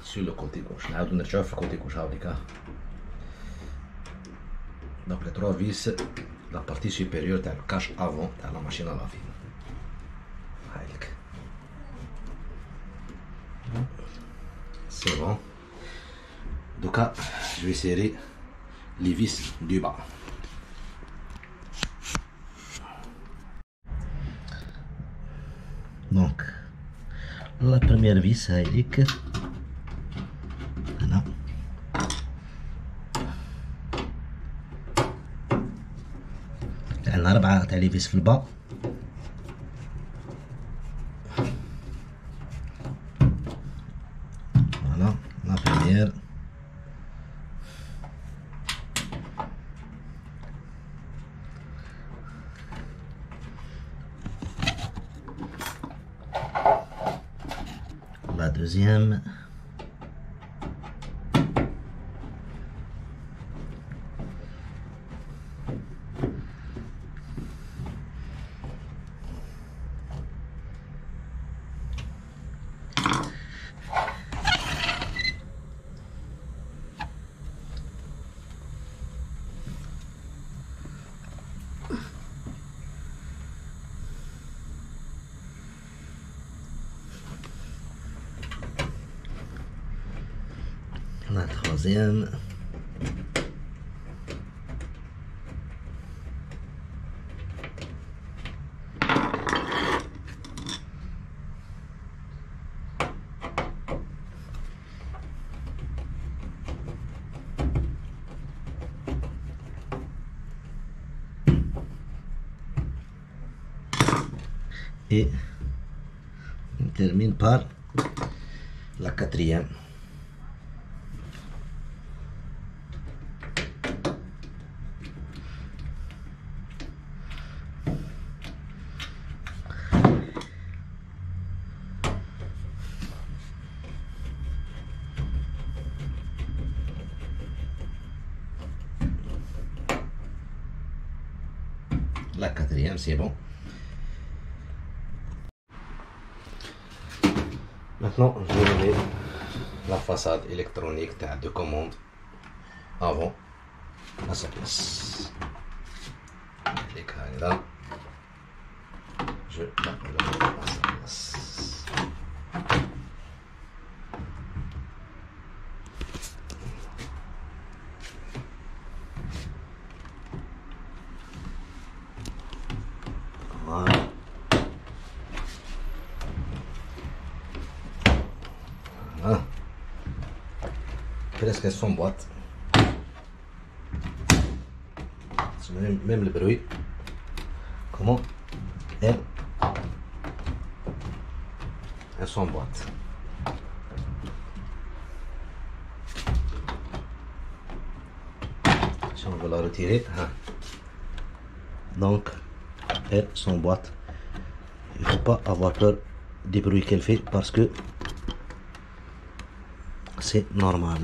sur le côté gauche. نعاودو نرجعو في الكوتي gauche. هاوليك دونك لي 3 فيس لا بارتي سوبيريور تاع الكاش افون تاع لا ماشين ا لافي. هايلك سي بون. دوكا جو في سيري لي فيس دو با. دونك لا بروميير فيس هايليك هنا. عندنا 4 تاع لي فيس في البا. فوالا لا بروميير la deuxième. La troisième. Et on termine par la quatrième. La quatrième, c'est bon. Maintenant, je vais lever la façade électronique de commande avant à sa place. Les carrés là, je la mets à sa place. Voilà. Voilà. Presque elles sont boîte. Même le bruit. Comment elles sont boîte. va la retirer. Donc elle s'emboîte. Il ne faut pas avoir peur des bruits qu'elle fait parce que c'est normal.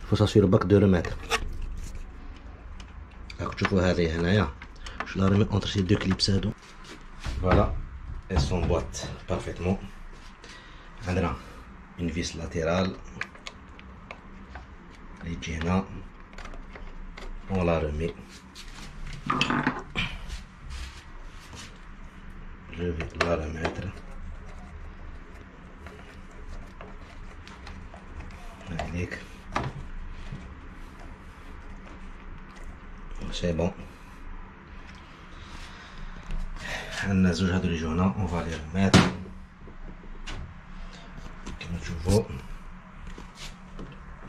Il faut s'assurer باك de remettre. راك تشوفوا هذه هنايا je la remets entre ces deux clips هادو. Voilà, elle s'emboîte parfaitement. عندنا une vis latérale اللي تجي هنا. On la remet. Je vais la remettre. Allez. C'est bon. عندنا زوج هادو اللي يجو هنا. On va les remettre. كيما تشوفوا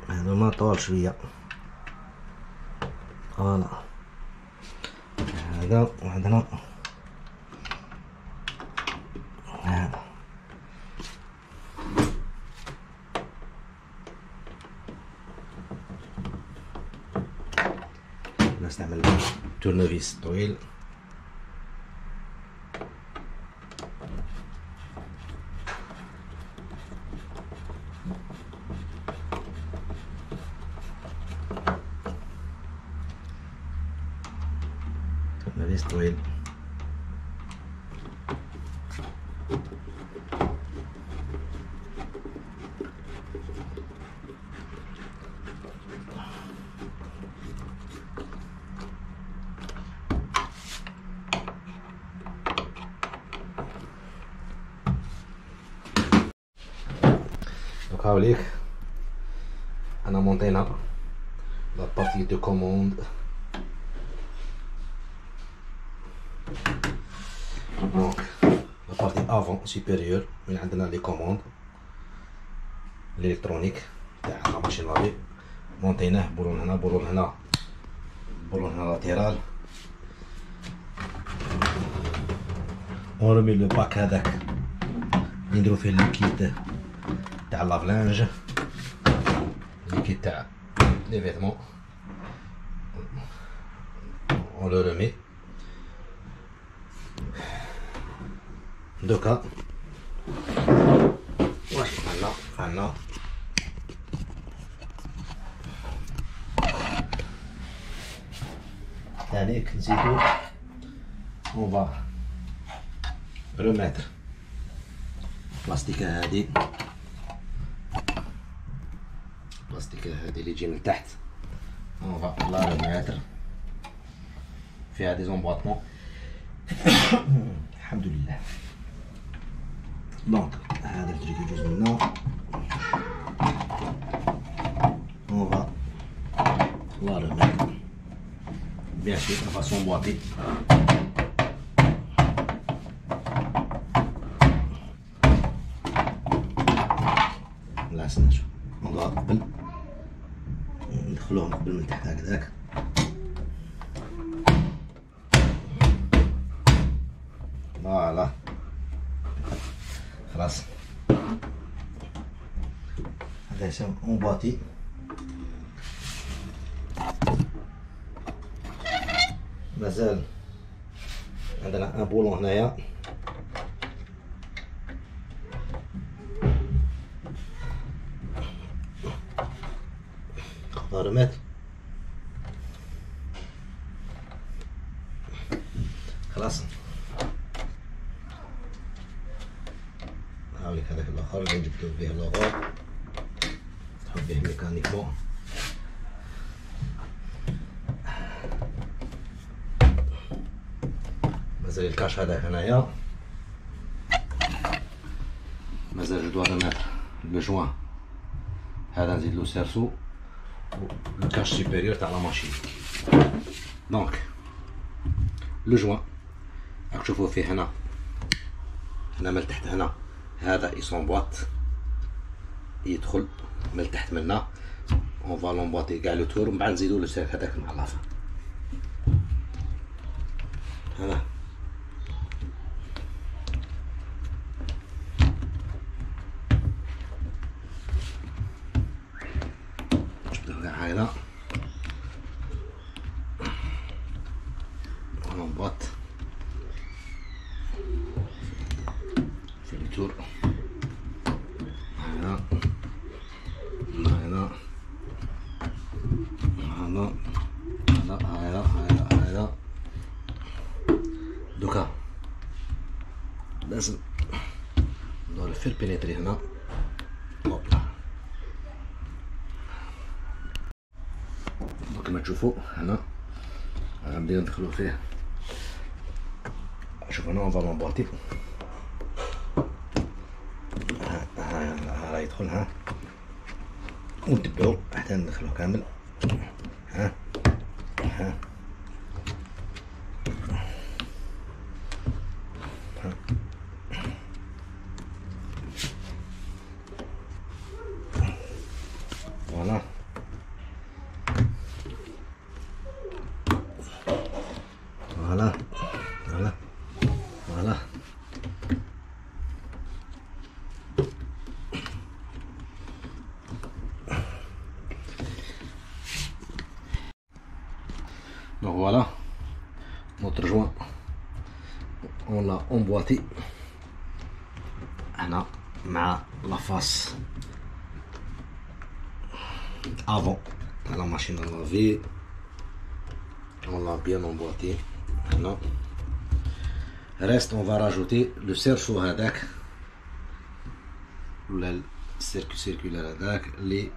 هادو ما طول شوية. فوالا هذا وعندنا هذا. نستعمل تورنوفيس طويل. تورنوفيس طويل. Donc هاوليك أنا مونطينا la partie de commande. Donc la partie avant supérieure من عندنا les commandes l'électronique تاع la machine لافي. مونطيناه بولون هنا بولون هنا بولون هنا لاتيرال. on remet le bac هذاك اللي نديرو فيه الكيت تاع لافلانج الكيت تاع لي فيتمون. on le remet. دوكا واش فعلنا ثانيك نزيدو. on va remettre بلاستيكة هادي. بلاستيكة هادي اللي تجي من تحت. on va la remettre فيها دي زومبواطمون. الحمد لله. دونك هذا التريك يجوز منا. on va la remettre bien sûr de façon boîtée. لا سنشوف نضغط قبل ندخلوهم قبل من تحت هكذاك. فوالا خلاص هذا يسمى امباطي. مازال عندنا ان بولون هنايا. رمات خلاص. هاوليك هذاك الاخر اللي جبتو به لوغو تحط به ميكانيكمون. مازال الكاش هذاك هنايا. مازال جو دوا رماتر لو جوان هذا نزيدلو سيرسو le cache supérieur تاع لا ماشين. دونك لو جوان راك تشوفوه فيه هنا من التحت هنا هذا يسونبواط يدخل من التحت منا. اون فا لومبواطي كاع لو تور من بعد نزيدو لو سيرك هذاك مع لافا. هنا On emboîte. On fait le tour. Voilà. Voilà. Voilà. Voilà. Voilà. دوكا لازم ندور في البينيتري هنا. هوبلا. كما تشوفوا هنا غنبداو ندخلو فيه. شوف هنا اون فا لومبوطي. ها راه يدخل ها ونتبعو حتى ندخلوه كامل. ها ها فوالا. فوالا فوالا فوالا. Donc voilà, notre joint, on l'a emboîté. هنا مع la face avant de la machine à laver. On l'a bien emboîté. Maintenant, reste, on va rajouter le cerceau هذاك le cercle circulaire هذاك اللي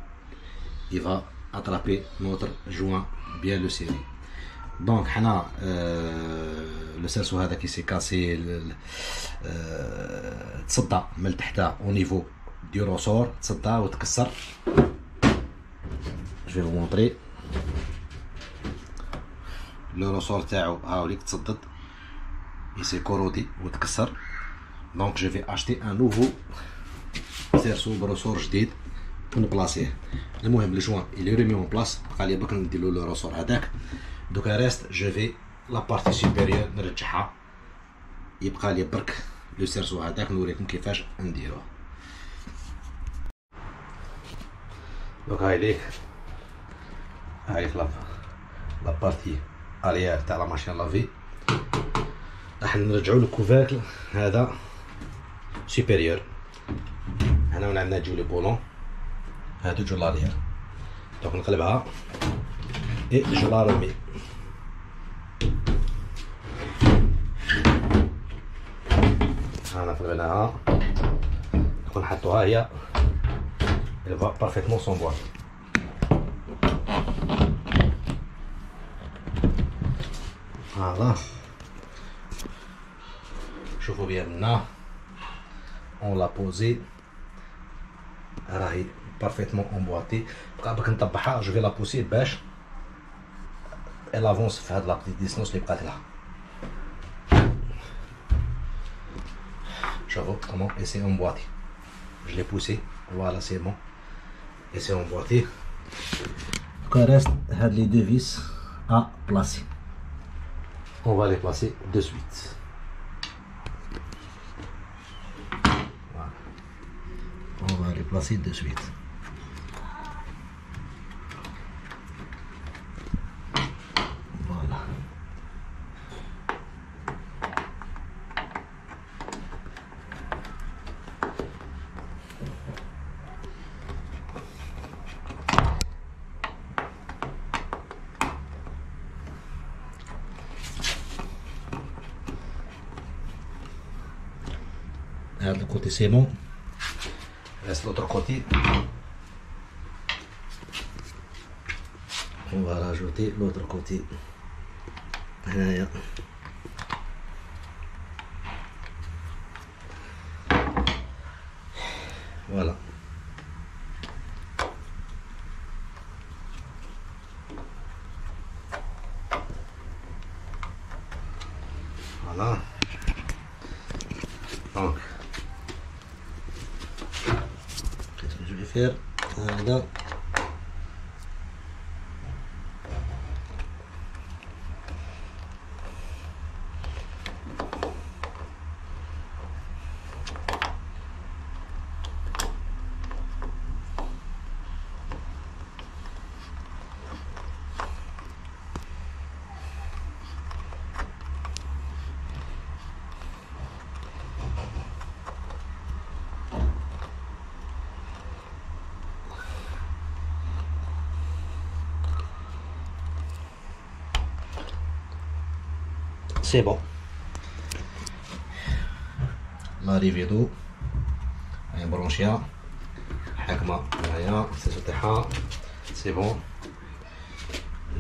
il va attraper notre joint, bien le serrer. Donc le cerceau هذا qui s'est cassé تصدى من تحت au niveau du ressort تصدى وتكسر. je vais vous montrer le ressort تاعو هاوليك تصدد il s'est corrodé وتكسر. donc je vais acheter un nouveau cerceau برسور جديد ونبلاصيه. المهم le joint il est remis en place. بقى لي برك نديرلو لو رسور هذاك. دوكا ريست جو في لا بارتي سوبيريور نرجعها. يبقى لي برك لو سيرسو هذاك نوريكم كيفاش نديروه. دوكا هاي لا بارتي اريير تاع لا ماشين لافي. راح نرجعو الكوفيركل هذا سوبيريور. هنا وين عندنا جو لي بولون هادو جو لاريير. دوك نقلبها اي جو لا رومي. هنا قلبناها نكون نحطوها هي elle va parfaitement s'emboîter. فوالا شوفوا بيا منا on l'a posé راهي parfaitement emboîtée. بقى باك نطبعها جو في لا بوسي باش elle avance في هاد لا بتيت ديستونس اللي بقات لها. شوفوا comment et c'est emboîté. je l'ai poussé, voilà c'est bon et c'est emboîté. donc il reste هاد les deux vis à placer. on va les placer de suite. Voilà. on va les placer de suite. Voilà. Le côté c'est bon. Reste l'autre côté. On va rajouter l'autre côté. Voilà. Voilà. Donc, qu'est-ce que je vais faire? Voilà. c'est bon. l'arrivée d'eau branchia حكمة هنايا السيسو تاعها c'est bon.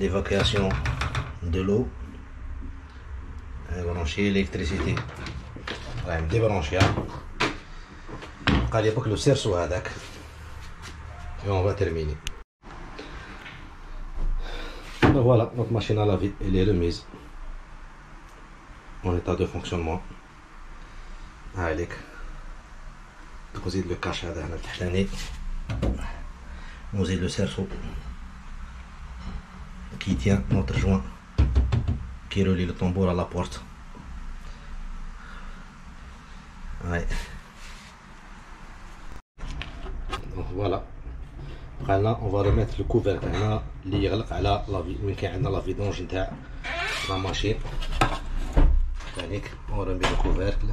l'évacuation de l'eau brancher l'électricité راهي ديبرونشيا بقى لي بوك لو سيرسو هذاك et on va terminer. Voilà, notre machine à laver, elle est remise en état de fonctionnement. هايليك نزيد لو كاش هذا هنا التحتاني ونزيد لو سيرسو qui tient notre joint qui relie le tambour à la porte. Ouais. Donc voilà. Là, on va remettre le couvercle هنا اللي يغلق على وين كاين عندنا لا فيدونج نتاع لا ماشين. هذيك on remet le couvercle.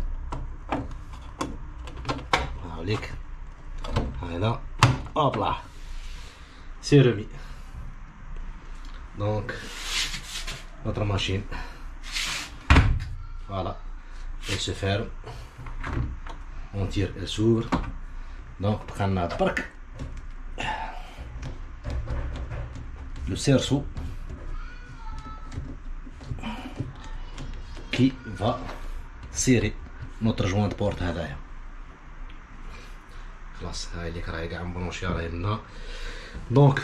هاوليك. هنا hop là. C'est remis. Donc notre machine, voilà, elle se ferme, on tire, elle s'ouvre. Donc prendre la barque, le cerceau qui va serrer notre joint de porte هذايا. خلاص هاي اللي راهي قاع مبرونشي راهي لنا. Donc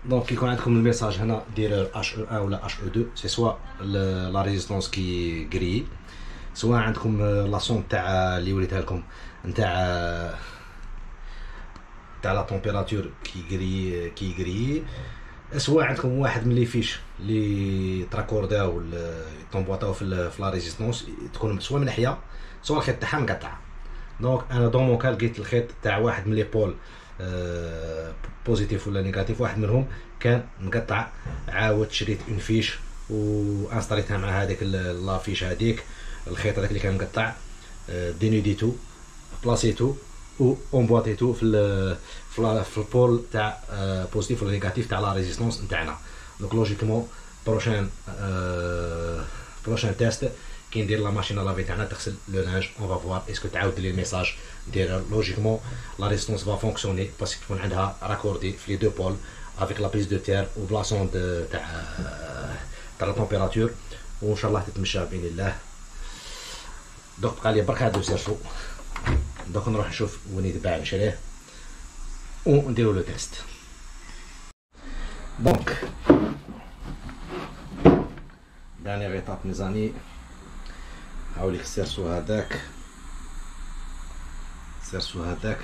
Donc, il y a un message d'erreur HE1 ou HE2, c'est soit la résistance qui est grillée, soit la sonde la température qui est grillée, soit واحد من لي فيش اللي تراكورداو طومبوطاو في لا ريزيستونس تكون سوا من ناحيه سوا الخيط تاعها مقطع. دونك انا دون مون كال لقيت الخيط تاع واحد من لي بول بوزيتيف ولا نيجاتيف، واحد منهم كان مقطع، عاودت شريت اون فيش وانستاليتها مع هذيك لافيش هذيك الخيط هذاك اللي كان مقطع، دينيديتو بلاسيتو و امبواتيتو في البول تاع بوزيتيف ولا نيجاتيف تاع لا ريزيستونس نتاعنا. دونك لوجيكمون بروشان تيست كي ندير لا ماشين لافي تاعنا تغسل لو لانج اون فا فوار اسكو تعاود لي الميساج دير لوجيكمون لا ريزيستونس فا فونكسيوني باسكو تكون عندها راكوردي في لي دو بول افيك لا بريز دو تير و بلا سوند تاع لا تمبيراتور، وان شاء الله تتمشى باذن الله. دوك بقى لي برك هادو سيرشو، دوك نروح نشوف وين يتباع نشريه و نديرو لو تيست. دونك dernière étape mes amis، هاوليك السيرسو هذاك، السيرسو هذاك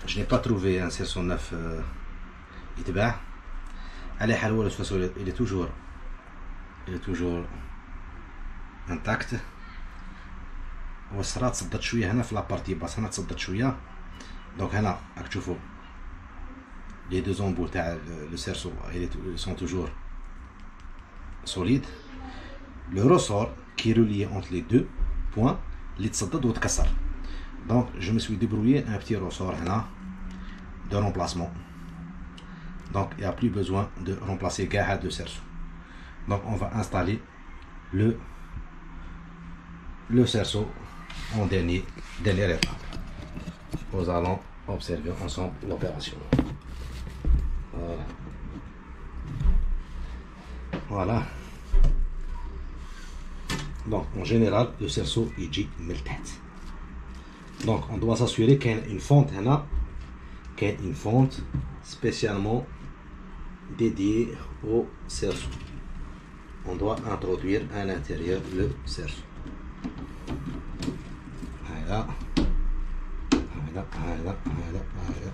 je n'ai pas trouvé un cerceau neuf يتباع على حال. هو السيرسو il est toujours intact. والصرا تصدت شويه هنا في لابارتي باس، هنا تصدت شويه. دونك هنا راك تشوفوا لي دو زومبو تاع لو سيرسو ils sont toujours solides. Le ressort qui est relié entre les deux points اللي تصدد وتكسر. Donc je me suis débrouillé un petit ressort هنا de remplacement. Donc il n'y a plus besoin de remplacer كاع هاد لو سيرسو. Donc on va installer le cerceau en dernière étape. Nous allons observer ensemble l'opération. Voilà. Voilà. Donc en général le cerceau il dit mille têtes. Donc on doit s'assurer qu'il y a une fente هنا، qu'il y a une fente spécialement dédiée au cerceau. On doit introduire à l'intérieur le cerceau. Voilà. Voilà, voilà, voilà, voilà.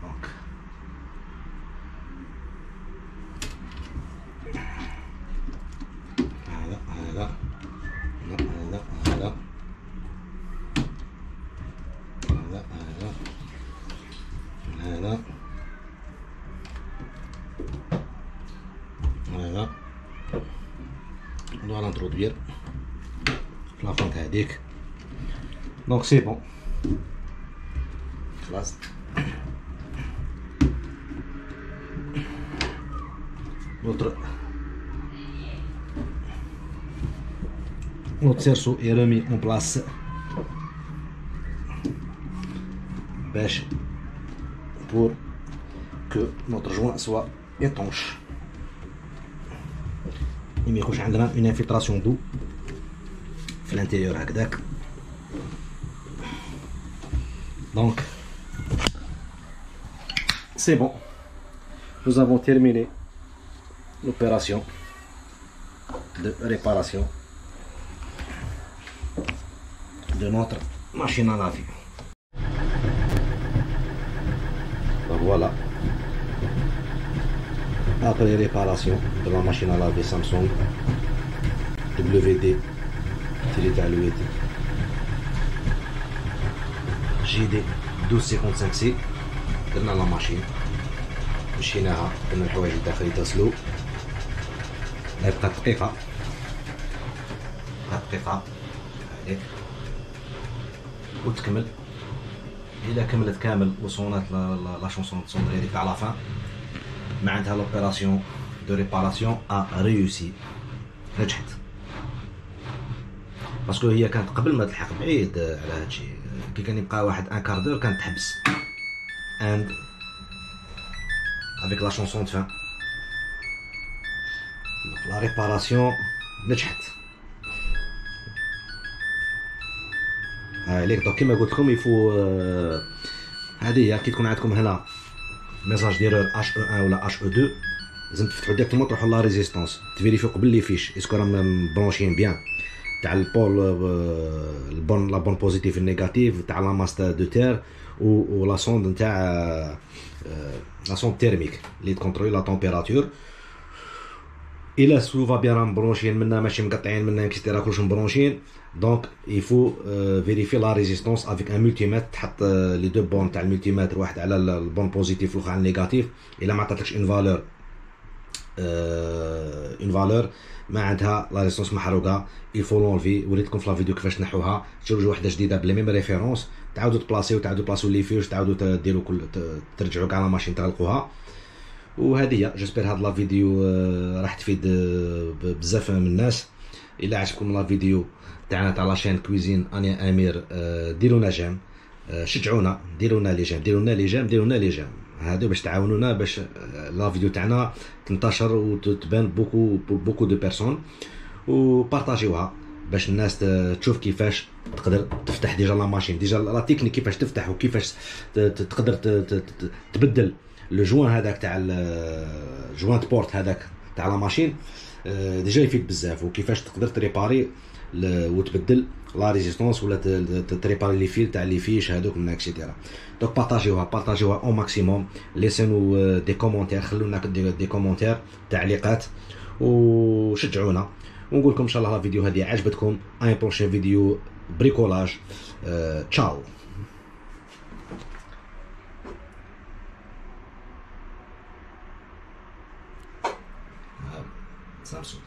Donc voilà, voilà, voilà, voilà. Voilà. Voilà. On doit l'introduire la fente هذيك Donc c'est bon. خلاص. Notre cerceau est remis en place pour que notre joint soit étanche. Il y a une infiltration d'eau à l'intérieur. Donc c'est bon, nous avons terminé l'opération de réparation de notre machine à laver. Donc voilà, après réparation de la machine à laver Samsung WD JD 1255C. درنا لا ماشين مشيناها، درنا الحوايج الداخل يتصلوا، بقات دقيقة هذيك وتكمل. إلا كملت كامل وصونات لا شونسون تصوندري هذيك على فان، معناتها لوبيراسيون دو ريباراسيون ريوسي، نجحت. باسكو هي كانت قبل ما تلحق بعيد على هادشي، كي كان يبقى واحد ان كاردور كانت تحبس. And avec la chanson de fin, donc la réparation نجحت. ليك دوك كيما قلت لكم يفو هذه هي كي تكون عندكم هنا ميساج ديرور HE1 ولا HE2 لازم تفتحوا ديريكتومون تروحوا لا ريزيستونس تفيريفيو قبل لي فيش اسكو راهم مبرونشين بيان تاع البول البون لا بون بوزيتيف النيجاتيف تاع لا ماس دو تير و لا سوند نتاع لا سوند تيرميك اللي تكونترولي لا تمبيراتور. الا سو فا بيان راهم مبرونشين منا ماشي مقطعين منا اكسيتيرا كلش مبرونشين. دونك يفو فيريفي لا ريزيستونس افيك ان مولتيمتر، تحط لي دو بون تاع المولتيمتر واحد على البون بوزيتيف والاخر على النيجاتيف. الا ما عطاتلكش اون فالور معناتها لا ريزيستونس محروقه، يفو لونفي. وريتكم في لا فيديو كيفاش نحوها، تشوفوا وحده جديده بلي ميم ريفيرونس، تعاودوا تبلاصيو لي فيوش، تعاودوا ديروا كل ترجعوا كاع لا ماشين تغلقوها. وهذه هي جيسبر هاد لا فيديو راح تفيد بزاف من الناس. الا عجبكم لا فيديو تاعنا تاع لاشين كويزين اني امير ديرونا جيم، شجعونا، ديرونا لي جيم هادو باش تعاونونا باش لا فيديو تاعنا تنتشر وتبان بوكو دو بيرسون، وبارطاجيوها باش الناس تشوف كيفاش تقدر تفتح ديجا لا ماشين، ديجا لا تكنيك كيفاش تفتح وكيفاش تقدر تبدل لو جوان هذاك تاع جوانت بورت هذاك تاع لا ماشين ديجا يفيد بزاف، وكيفاش تقدر تريباري وتبدل لا ريزيستونس ولا تريباري لي فيل تاع لي فيش هذوك من اكسيتيرا. دونك بارطاجيوها او ماكسيموم، ليسونو دي كومونتير، خلونا دي كومونتير تعليقات وشجعونا. ونقول لكم ان شاء الله الفيديو هذه عجبتكم. ان بروشين فيديو بريكولاج. تشاو. Samsung.